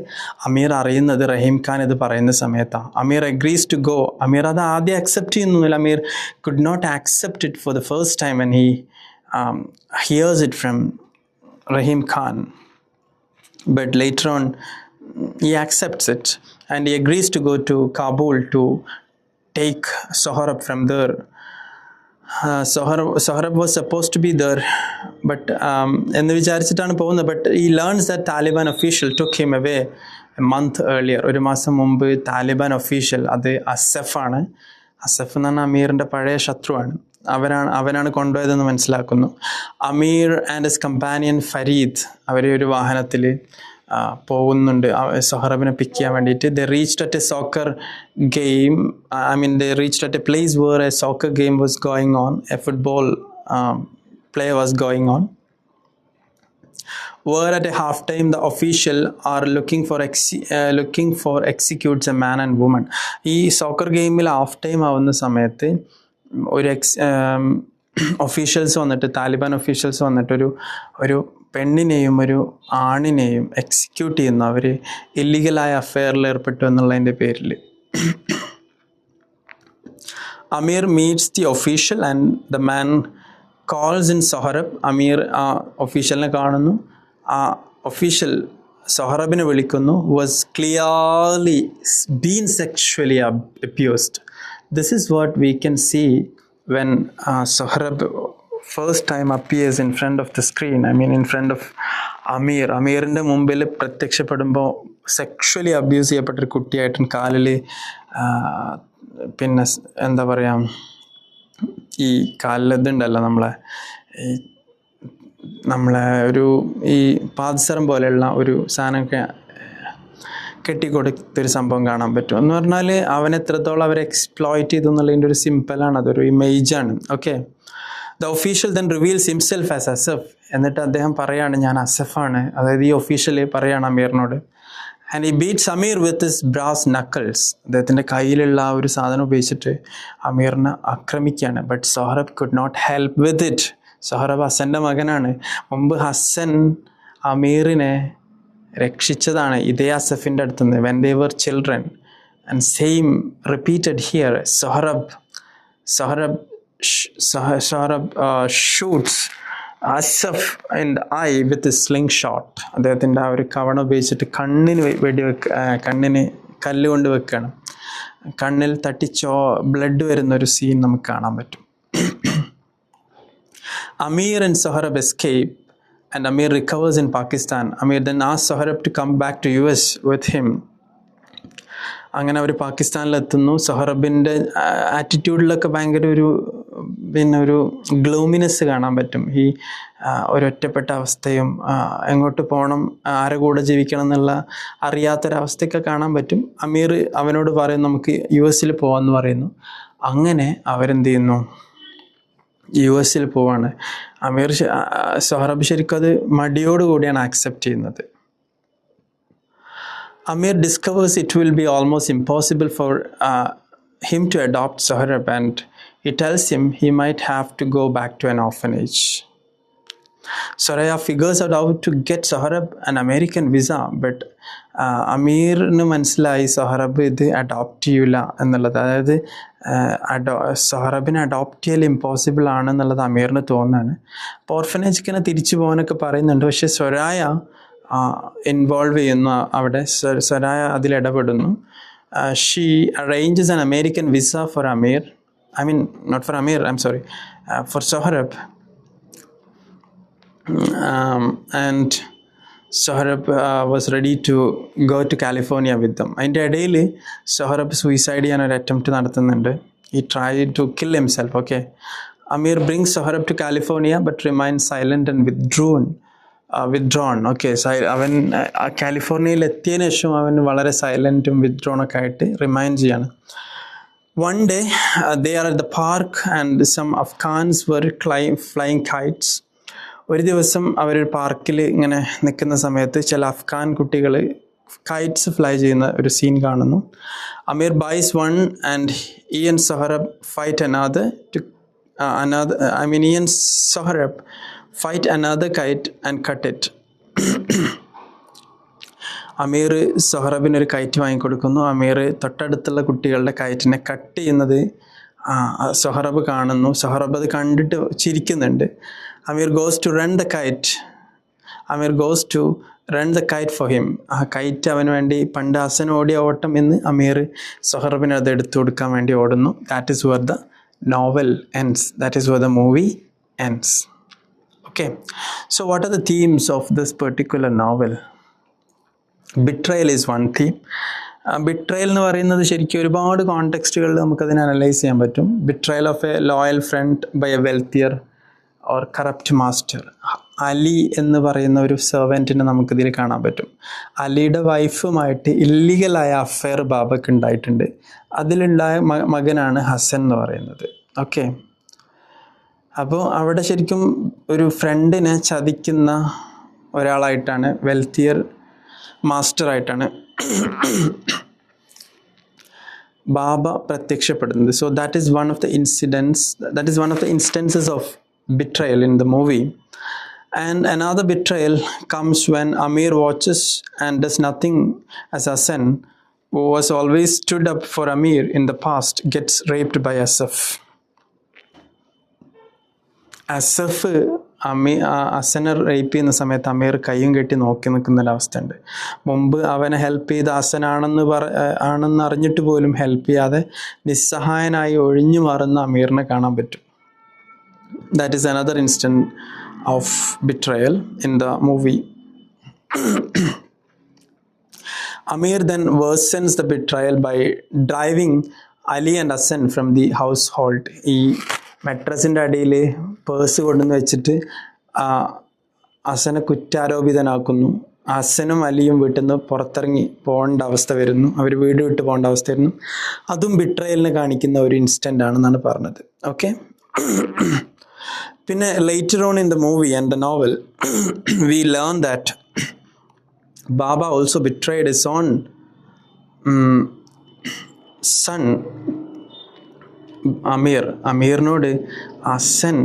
അമീർ അറിയുന്നത് റഹീം ഖാൻ ഇത് പറയുന്ന സമയത്താണ്. Amir agrees to go. Amir അത് ആദ്യം അക്സെപ്റ്റ് ചെയ്യുന്നില്ല. Amir could not accept it for the first time and he hears it from Rahim Khan. But later on, he accepts it and he agrees to go to Kabul to take Sohrab from there. Sohrab was supposed to be there, but എന്ന് വിചാരിച്ചിട്ടാണ് പോകുന്നത്. But he learns that Taliban official took him away a month earlier. ഒരു മാസം മുമ്പ് Taliban official, അത് അസഫാണ്. അസഫ് എന്ന് പറഞ്ഞാൽ അമീറിൻ്റെ പഴയ ശത്രുവാണ്. അവനാണ് കൊണ്ടുപോയതെന്ന് മനസ്സിലാക്കുന്നു. അമീർ ആൻഡ് ഹിസ് കമ്പാനിയൻ ഫരീദ് അവർ ഒരു വാഹനത്തിൽ പോകുന്നുണ്ട് സൊഹറബിനെ പിക്ക് ചെയ്യാൻ വേണ്ടിയിട്ട്. They reached at a soccer game. They reached at a place where a soccer game was going on. A football play was going on. Where at a half time the official are looking for executes a man and woman. ഈ soccer ഗെയിമിൽ half time ആവുന്ന സമയത്ത് ഒരു officials വന്നിട്ട്, Taliban officials വന്നിട്ട് ഒരു പെണ്ണിനെയും ഒരു ആണിനെയും എക്സിക്യൂട്ട് ചെയ്യുന്നു. അവർ ഇല്ലീഗലായ അഫെയറിൽ ഏർപ്പെട്ടു എന്നുള്ളതിൻ്റെ പേരിൽ. Amir meets the official and the man calls in Sohrab. Amir ആ ഒഫീഷ്യലിനെ കാണുന്നു. ആ ഒഫീഷ്യൽ സൊഹറബിനെ വിളിക്കുന്നു. Was clearly been sexually abused. This is what we can see when Sohrab first time appears in front of the screen. In front of Amir. അമീറിൻ്റെ മുമ്പിൽ പ്രത്യക്ഷപ്പെടുമ്പോൾ sexually abuse ചെയ്യപ്പെട്ടൊരു കുട്ടിയായിട്ടും കാലിൽ പിന്നെ എന്താ പറയുക, ഈ കാലിലിതുണ്ടല്ലോ നമ്മളെ ഒരു ഈ പാദസരം പോലെയുള്ള ഒരു സാധനമൊക്കെ കെട്ടിക്കൊടുത്തൊരു സംഭവം കാണാൻ പറ്റും. എന്ന് പറഞ്ഞാൽ അവൻ എത്രത്തോളം അവരെ എക്സ്പ്ലോയിറ്റ് ചെയ്തു എന്നുള്ളതിൻ്റെ ഒരു സിമ്പിളാണ്, അതൊരു ഇമേജാണ്. Okay, the official then reveals himself as Assef. എന്നിട്ട് അദ്ദേഹം പറയാണ്, ഞാൻ അസഫാണ്. അതായത് ഈ ഒഫീഷ്യൽ പറയാണ് അമീറിനോട്. And he beats Amir with his brass knuckles. അദ്ദേഹത്തിൻ്റെ കയ്യിലുള്ള ആ ഒരു സാധനം ഉപയോഗിച്ചിട്ട് അമീറിനെ ആക്രമിക്കുകയാണ്. But Sohrab could not help with it. Sohrab ഹസൻ്റെ മകനാണ്. മുമ്പ് ഹസൻ അമീറിനെ രക്ഷിച്ചതാണ് ഇതേ അസഫിൻ്റെ അടുത്തുനിന്ന്, when they were children. And same repeated here. Sohrab shoots Assef in the I with sling shot. അദ്ദേഹത്തിൻ്റെ ആ ഒരു കവണ ഉപയോഗിച്ചിട്ട് കണ്ണിന് കല്ലുകൊണ്ട് വെക്കുകയാണ്. കണ്ണിൽ തട്ടിച്ചോ ബ്ലഡ് വരുന്നൊരു സീൻ നമുക്ക് കാണാൻ പറ്റും. Amir and Sohrab escape and Amir recovers in Pakistan. Amir then asks Sohrab to come back to US with him. അങ്ങനെ അവർ പാകിസ്ഥാനിലെത്തുന്നു. സൊഹറബിൻ്റെ ആറ്റിറ്റ്യൂഡിലൊക്കെ ഭയങ്കര ഒരു ഗ്ലൂമിനെസ് കാണാൻ പറ്റും. ഈ ഒരൊറ്റപ്പെട്ട അവസ്ഥയും എങ്ങോട്ട് പോകണം, ആരെ കൂടെ ജീവിക്കണം എന്നുള്ള അറിയാത്തൊരവസ്ഥയൊക്കെ കാണാൻ പറ്റും. അമീർ അവനോട് പറയും, നമുക്ക് US പോകാമെന്ന് പറയുന്നു. അങ്ങനെ അവരെന്ത് ചെയ്യുന്നു, US പോവാണ്. സൊഹറബ് ശരിക്കും അത് മടിയോടുകൂടിയാണ് ആക്സെപ്റ്റ് ചെയ്യുന്നത്. Amir discovers it will be almost impossible for him to adopt Sohrab, and he tells him he might have to go back to an orphanage. Soraya figures out how to get Sohrab an American visa, but അമീറിന് മനസ്സിലായി സൊഹറബ് ഇത് adopt ചെയ്യില്ല എന്നുള്ളത്. അതായത് സൊഹറബിനെ adopt ചെയ്യൽ impossible ആണെന്നുള്ളത് അമീറിന് തോന്നുകയാണ്. അപ്പോൾ ഓർഫനേജിനെ തിരിച്ചു പോകാനൊക്കെ പറയുന്നുണ്ട്. പക്ഷേ സൊരായ ഇൻവോൾവ് ചെയ്യുന്നു അവിടെ. സൊരായ അതിലിടപെടുന്നു. She arranges an American visa for Amir. I mean, not for Amir, I'm sorry, for Sohrab. And Sohrab was ready to go to California with them. അതിൻ്റെ ഇടയിൽ സൊഹറബ് സൂയിസൈഡ് ചെയ്യാൻ ഒരു അറ്റംപ്റ്റ് നടത്തുന്നുണ്ട്. He tried to kill himself, okay. Amir brings Sohrab to California but remains silent and withdrawn. Okay, അവൻ കാലിഫോർണിയയിൽ എത്തിയതിനു ശേഷം അവൻ വളരെ സൈലൻറ്റും വിത്ഡ്രോൺ ഒക്കെ ആയിട്ട് റിമൈൻ ചെയ്യാണ്. One day, they are at the park and some Afghans were flying kites. ഒരു ദിവസം അവർ പാർക്കിൽ ഇങ്ങനെ നിൽക്കുന്ന സമയത്ത് ചില അഫ്ഗാൻ കുട്ടികൾ കൈറ്റ്സ് ഫ്ലൈ ചെയ്യുന്ന ഒരു സീൻ കാണുന്നു. അമീർ ബൈസ് വൺ ആൻഡ് ഇയൻ സൊഹറബ് ഫൈറ്റ് ഇയൻ Sohrab fight another kite and cut it. Amir സൊഹറബിനൊരു കയറ്റ് വാങ്ങിക്കൊടുക്കുന്നു. അമീർ തൊട്ടടുത്തുള്ള കുട്ടികളുടെ കയറ്റിനെ കട്ട് ചെയ്യുന്നത് സൊഹറബ് കാണുന്നു. സൊഹറബ് അത് കണ്ടിട്ട് ചിരിക്കുന്നുണ്ട്. Amir goes to run the kite for him. ആ കൈറ്റ് അവന് വേണ്ടി പണ്ട് ഹസൻ ഓടിയ ഓട്ടം എന്ന് അമീർ സൊഹറബിന് അത് എടുത്തു കൊടുക്കാൻ വേണ്ടി ഓടുന്നു. That is where the novel ends. That is where the movie ends. Okay, so what are the themes of this particular novel? Betrayal is one theme. Betrayal എന്ന് പറയുന്നത് ശരിക്കും ഒരുപാട് കോണ്ടെക്സ്റ്റുകളിൽ നമുക്കതിനെ അനലൈസ് ചെയ്യാൻ പറ്റും. Betrayal of a loyal friend by a wealthier or corrupt master. Ali എന്ന് പറയുന്ന ഒരു സെർവൻറ്റിനെ നമുക്കിതിൽ കാണാൻ പറ്റും. അലിയുടെ വൈഫുമായിട്ട് ഇല്ലീഗലായ അഫെയർ ബാബയ്ക്ക് ഉണ്ടായിട്ടുണ്ട്. അതിലുണ്ടായ മകനാണ് ഹസൻ എന്ന് പറയുന്നത്. ഓക്കെ, അപ്പോൾ അവിടെ ശരിക്കും ഒരു ഫ്രണ്ടിനെ ചതിക്കുന്ന ഒരാളായിട്ടാണ്, വെൽത്തിയർ മാസ്റ്ററായിട്ടാണ് ബാബ പ്രത്യക്ഷപ്പെടുന്നത്. So that is one of the instances of betrayal in the movie. And another betrayal comes when Amir watches and does nothing as Hassan, who was always stood up for Amir in the past, gets raped by Asaf. Asaf ഹസനെ rape ചെയ്യുന്ന സമയത്ത് അമീർ കയ്യും കെട്ടി നോക്കി നിൽക്കുന്നൊരവസ്ഥയുണ്ട്. മുമ്പ് അവനെ help ചെയ്ത് ആണെന്ന് അറിഞ്ഞിട്ട് പോലും ഹെൽപ്പ് ചെയ്യാതെ നിസ്സഹായനായി ഒഴിഞ്ഞു മാറുന്ന അമീറിനെ കാണാൻ പറ്റും. That is another instance of betrayal in the movie. Amir then worsens the betrayal by driving Ali and Hassan from the household. ഈ മെട്രസിൻ്റെ അടിയിൽ പേഴ്സ് കൊണ്ടുവന്ന് വെച്ചിട്ട് ഹസനെ കുറ്റാരോപിതനാക്കുന്നു. ഹസനും അലിയും വീട്ടിൽ നിന്ന് പുറത്തിറങ്ങി പോകേണ്ട അവസ്ഥ വരുന്നു. അവർ വീട് വിട്ട് പോകേണ്ട അവസ്ഥ വരുന്നു. അതും ബിട്രയലിനെ കാണിക്കുന്ന ഒരു ഇൻസ്റ്റൻ്റ് ആണെന്നാണ് പറഞ്ഞത്. ഓക്കെ, പിന്നെ later on in the movie and the novel we learn that Baba also betrayed his own son അമീറിനോട് Hasan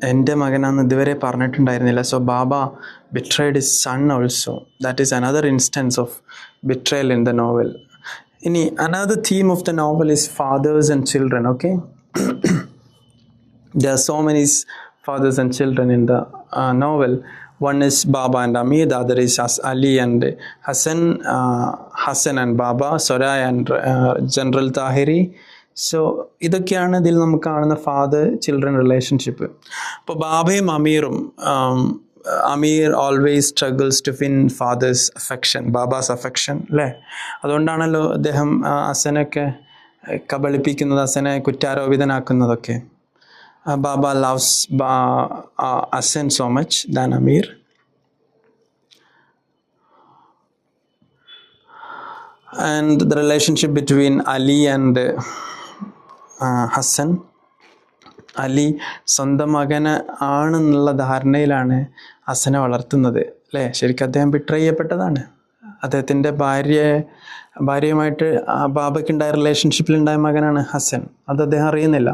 എൻ്റെ മകനാണെന്ന് ഇതുവരെ പറഞ്ഞിട്ടുണ്ടായിരുന്നില്ല. So Baba betrayed his son also. That is another instance of betrayal in the novel. ഇനി another theme of the novel is fathers and children. Okay, there are so many fathers and children in the novel. One is Baba and Amir, the other is Ali and Hassan, Hassan and Baba, Soraya and General Tahiri. So ഇതൊക്കെയാണ് ഇതിൽ നമുക്ക് കാണുന്ന father children relationship. ഇപ്പോൾ ബാബയും അമീറും, Amir always struggles to win father's affection, Baba's affection അല്ലേ? അതുകൊണ്ടാണല്ലോ അദ്ദേഹം ഹസനൊക്കെ കബളിപ്പിക്കുന്നത്, ഹസനെ കുറ്റാരോപിതനാക്കുന്നതൊക്കെ. Baba loves Hassan so much than Amir. And the relationship between Ali and Hassan, Ali സ്വന്തം മകന് ആണെന്നുള്ള ധാരണയിലാണ് ഹസനെ വളർത്തുന്നത് അല്ലേ? ശരിക്കും അദ്ദേഹം ബിട്രേ ചെയ്യപ്പെട്ടതാണ്. അദ്ദേഹത്തിൻ്റെ ഭാര്യയുമായിട്ട് ബാബയ്ക്കുണ്ടായ റിലേഷൻഷിപ്പിലുണ്ടായ മകനാണ് ഹസൻ. അത് അദ്ദേഹം അറിയുന്നില്ല.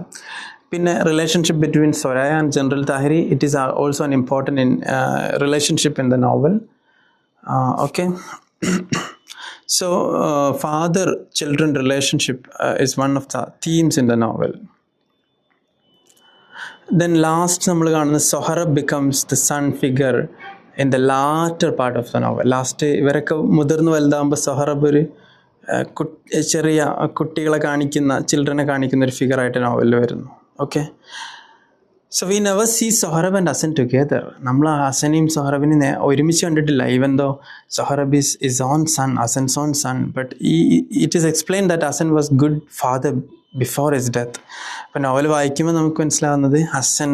പിന്നെ relationship between Soraya and General Tahiri, it is also an important relationship in the novel. Okay. So father-children relationship is one of the themes in the novel. Then last നമ്മൾ കാണുന്ന Sohrab becomes the son figure in the latter part of the novel. Last ഇവരൊക്കെ മുതിർന്ന് വലുതാകുമ്പോൾ Sohrab ഒരു ചെറിയ കുട്ടികളെ കാണിക്കുന്ന ചിൽഡ്രനെ കാണിക്കുന്ന ഒരു ഫിഗറായിട്ട് നോവലിൽ വരുന്നു. Okay, so we never see Sohrab and Hassan together. നമ്മൾ അസനെയും സൊഹറബിനെ ഒരുമിച്ച് കണ്ടിട്ടില്ല. Even though Sohrab is own son, Hassan's own son, but it is explain that Hassan was good father before his death. അപ്പോൾ നോവൽ വായിക്കുമ്പോൾ നമുക്ക് മനസ്സിലാവുന്നത് Hassan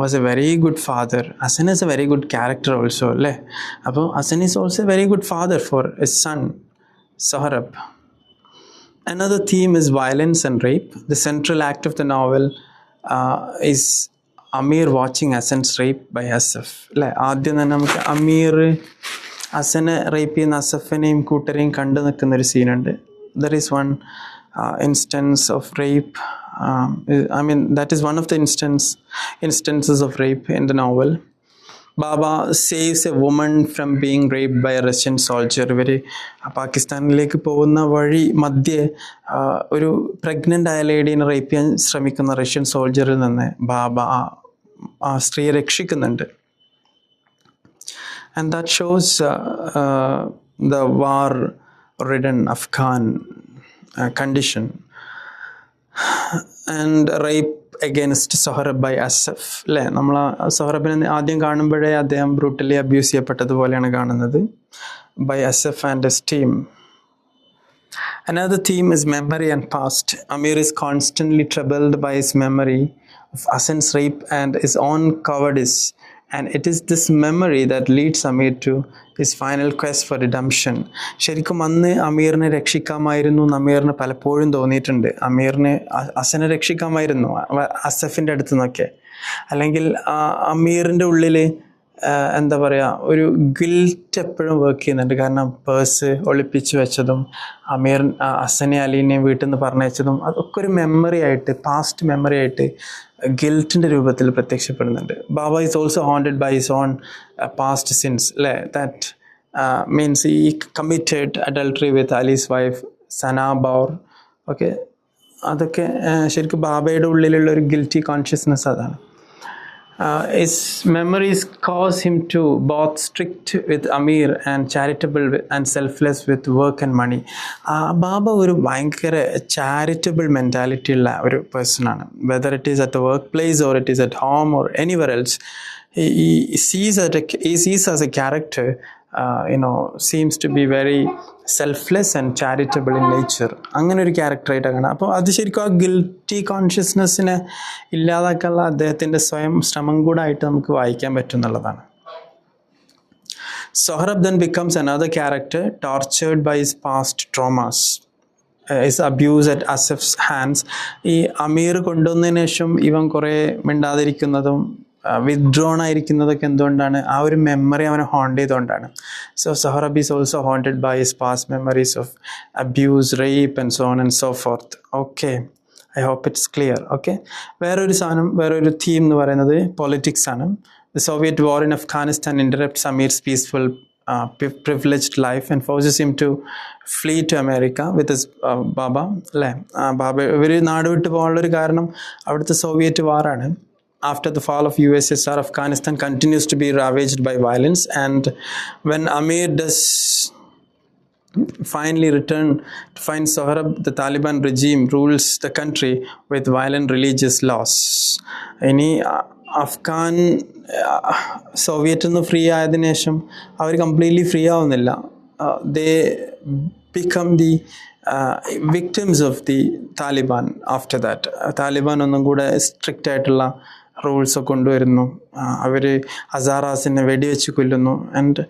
was a very good father. Hassan is a very good character also അല്ലേ. അപ്പോൾ Hassan is also a very good father for his son Sohrab. Another theme is violence and rape. The central act of the novel is Amir watching Hasan's rape by Asaf. ആദ്യം തന്നെ നമുക്ക് അമീർ ഹസനെ rape ചെയ്യുന്ന അസഫിനെയും കൂട്ടരെയും കണ്ടു നിൽക്കുന്ന ഒരു സീനുണ്ട്. There is one instance of rape. That is one of the instances of rape in the novel. Baba saves a woman from being raped by a Russian soldier. ഇവർ പാകിസ്ഥാനിലേക്ക് പോകുന്ന വഴി മധ്യേ ഒരു പ്രഗ്നൻ്റ് ആയ ലേഡീനെ റേപ്പ് ചെയ്യാൻ ശ്രമിക്കുന്ന റഷ്യൻ സോൾജറിൽ നിന്ന് ബാബ ആ സ്ത്രീയെ രക്ഷിക്കുന്നുണ്ട്. And that shows the war-ridden Afghan condition. And rape against Sohrab by Asef അല്ലേ. നമ്മൾ Sohrabനെ ആദ്യം കാണുമ്പോഴേ അദ്ദേഹം ബ്രൂട്ടലി അബ്യൂസ് ചെയ്യപ്പെട്ടതുപോലെയാണ് കാണുന്നത് by Asef and his team. Another theme is memory and past. Amir is constantly troubled by his memory of Hasan's rape and his own cowardice, and it is this memory that leads Amir to his final quest for redemption. ശരിക്കും അന്ന് അമീറിനെ രക്ഷിക്കാമായിരുന്നു എന്ന് അമീറിന് പലപ്പോഴും തോന്നിയിട്ടുണ്ട്. അമീറിനെ ഹസനെ രക്ഷിക്കാമായിരുന്നു അസഫിൻ്റെ അടുത്ത് നിന്നൊക്കെ. അല്ലെങ്കിൽ അമീറിൻ്റെ ഉള്ളിൽ എന്താ പറയുക, ഒരു ഗിൽറ്റ് എപ്പോഴും വർക്ക് ചെയ്യുന്നുണ്ട്. കാരണം പേഴ്സ് ഒളിപ്പിച്ച് വെച്ചതും ഹസനെ അലീനെയും വീട്ടിൽ നിന്ന് പറഞ്ഞയച്ചതും അതൊക്കെ ഒരു മെമ്മറി ആയിട്ട്, പാസ്റ്റ് മെമ്മറി ആയിട്ട് ഗിൽറ്റിൻ്റെ രൂപത്തിൽ പ്രത്യക്ഷപ്പെടുന്നുണ്ട്. Baba is also haunted by his own past sins അല്ലേ. That means he committed adultery with Ali's wife Sanaubar. Okay, അതൊക്കെ ശരിക്കും ബാബയുടെ ഉള്ളിലുള്ള ഒരു ഗിൽറ്റി കോൺഷ്യസ്നെസ് അതാണ്. His memories cause him to both strict with Amir and charitable and selfless with work and money. Baba ഒരു ഭയങ്കര charitable mentality ഉള്ള ഒരു പേഴ്സണാണ്. Whether it is at the work place or it is at home or anywhere else. He sees as a character seems to be very selfless and charitable in nature. അങ്ങനെ ഒരു ക്യാരക്ടറായിട്ടാണ് കാണാം. അപ്പോൾ അത് ശരിക്കും ആ ഗിൽറ്റി കോൺഷ്യസ്നെസ്സിനെ ഇല്ലാതാക്കാനുള്ള അദ്ദേഹത്തിൻ്റെ സ്വയം ശ്രമം കൂടെ ആയിട്ട് നമുക്ക് വായിക്കാൻ പറ്റും എന്നുള്ളതാണ്. Sohrab then becomes another character tortured by his past traumas. His abuse at Asaf's hands. ഈ അമീർ കൊണ്ടുവന്നതിന് ശേഷം ഇവൻ കുറേ മിണ്ടാതിരിക്കുന്നതും വിത്ഡ്രോൺ ആയിരിക്കുന്നതൊക്കെ എന്തുകൊണ്ടാണ്? ആ ഒരു മെമ്മറി അവനെ ഹോണ്ട് ചെയ്തുകൊണ്ടാണ്. So Sohrab is also haunted by his past memories of abuse, rape and so on and so forth. Okay, I hope it's clear. Okay, വേറൊരു തീം എന്ന് പറയുന്നത് പൊളിറ്റിക്സ് ആണ്. The Soviet war in Afghanistan interrupts Amir's peaceful privileged life and forces him to flee to America with his ബാബ അല്ലേ. ബാബ ഇവർ നാട് വിട്ട് പോകാനുള്ളൊരു കാരണം അവിടുത്തെ Soviet വാറാണ്. After the fall of USSR, Afghanistan continues to be ravaged by violence, and when Amir does finally return to find Sohrab, the Taliban regime rules the country with violent religious laws. ഇനി അഫ്ഗാൻ സോവിയറ്റിൽ നിന്ന് free ആയതിനു ശേഷം അവർ completely free ആവുന്നില്ല. They become the victims of the Taliban after that. Taliban ഒന്നും കൂടെ strict ആയിട്ടുള്ള rules കൊണ്ടുവരുന്നു. അവർ ഹസാറാസിനെ വെടിവെച്ച് കൊല്ലുന്നു. And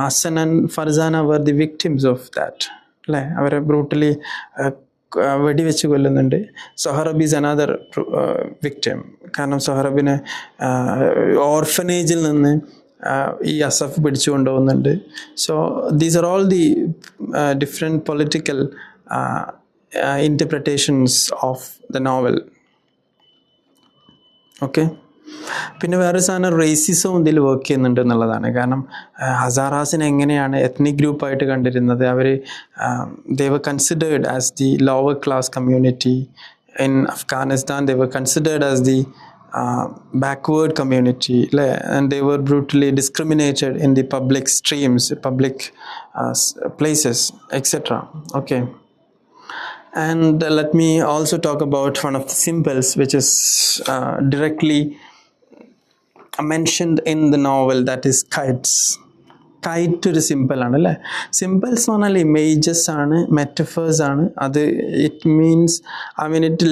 Hassan and Farzana were the victims of that അല്ലേ. അവരെ ബ്രൂട്ടലി വെടിവെച്ച് കൊല്ലുന്നുണ്ട്. Sohrab is another victim. കാരണം Sohrabനെ ഓർഫനേജിൽ നിന്ന് ഈ അസഫ് പിടിച്ചു കൊണ്ടുപോകുന്നുണ്ട്. So these are all the different political interpretations of the novel. Okay. പിന്നെ വേറെ സാധനം റേസിസം ഇതിൽ വർക്ക് ചെയ്യുന്നുണ്ട് എന്നുള്ളതാണ്. കാരണം ഹസാറാസിനെ എങ്ങനെയാണ് എത്നിക് ഗ്രൂപ്പായിട്ട് കണ്ടിരുന്നത്, അവർ they were considered as the lower class community in Afghanistan. They were considered as the backward community, and they were brutally discriminated in the public streams, public places, etc. Okay. And let me also talk about one of the symbols which is directly mentioned in the novel, that is kites. KITE ഒരു സിമ്പിളാണ് അല്ലേ. Symbols എന്ന് പറഞ്ഞാൽ images ആണ്, metaphors ആണ്. അത് it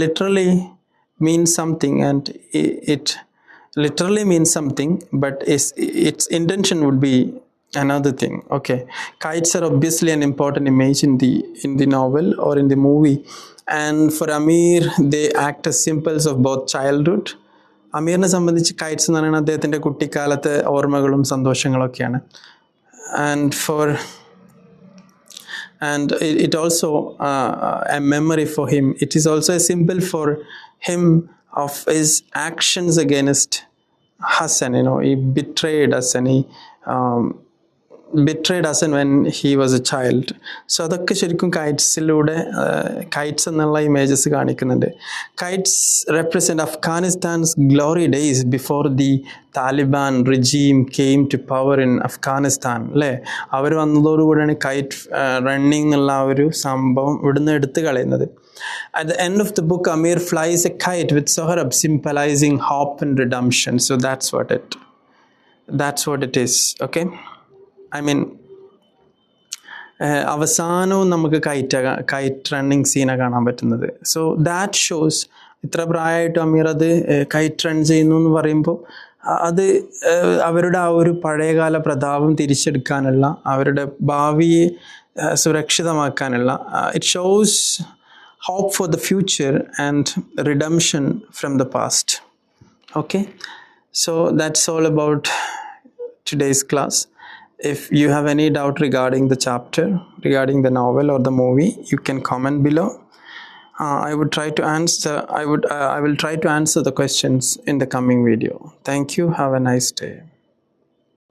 literally means something, and it literally means something, but its intention would be another thing. Okay, kites are obviously an important image in the novel or in the movie, and for Amir they act as symbols of both childhood. അമീറിനെ സംബന്ധിച്ച് Kites എന്ന് പറയുന്നത് അദ്ദേഹത്തിൻ്റെ കുട്ടിക്കാലത്തെ ഓർമ്മകളും സന്തോഷങ്ങളൊക്കെയാണ്. And it also a memory for him. It is also a symbol for him of his actions against Hassan. He betrayed Hassan. He betrayed Hassan when he was a child. So അതൊക്കെ ശരിക്കും കൈറ്റ്സിലൂടെ Kites എന്നുള്ള images കാണിക്കുന്നുണ്ട്. Kites represent Afghanistan's glory days before the Taliban regime came to power in Afghanistan. അല്ലേ, അവർ വന്നതോടുകൂടിയാണ് KITE running എന്നുള്ള ആ ഒരു സംഭവം ഇവിടുന്ന് എടുത്തു കളയുന്നത്. At the end of the book, Amir flies a kite with Sohrab, symbolizing hope and redemption. So that's what it is. Okay, അവസാനവും നമുക്ക് കൈറ്റ് റണ്ണിങ് സീനാണ് കാണാൻ പറ്റുന്നത്. സോ ദാറ്റ് ഷോസ് ഇത്ര പ്രായമായിട്ട് അമീർ അത് കൈറ്റ് റൺ ചെയ്യുന്നു എന്ന് പറയുമ്പോൾ അത് അവരുടെ ആ ഒരു പഴയകാല പ്രതാപം തിരിച്ചെടുക്കാനുള്ള, അവരുടെ ഭാവിയെ സുരക്ഷിതമാക്കാനുള്ള, it shows hope for the future and redemption from the past. Okay, so that's all about today's class. If you have any doubt regarding the chapter, regarding the novel or the movie, you can comment below. I will try to answer the questions in the coming video. Thank you. Have a nice day.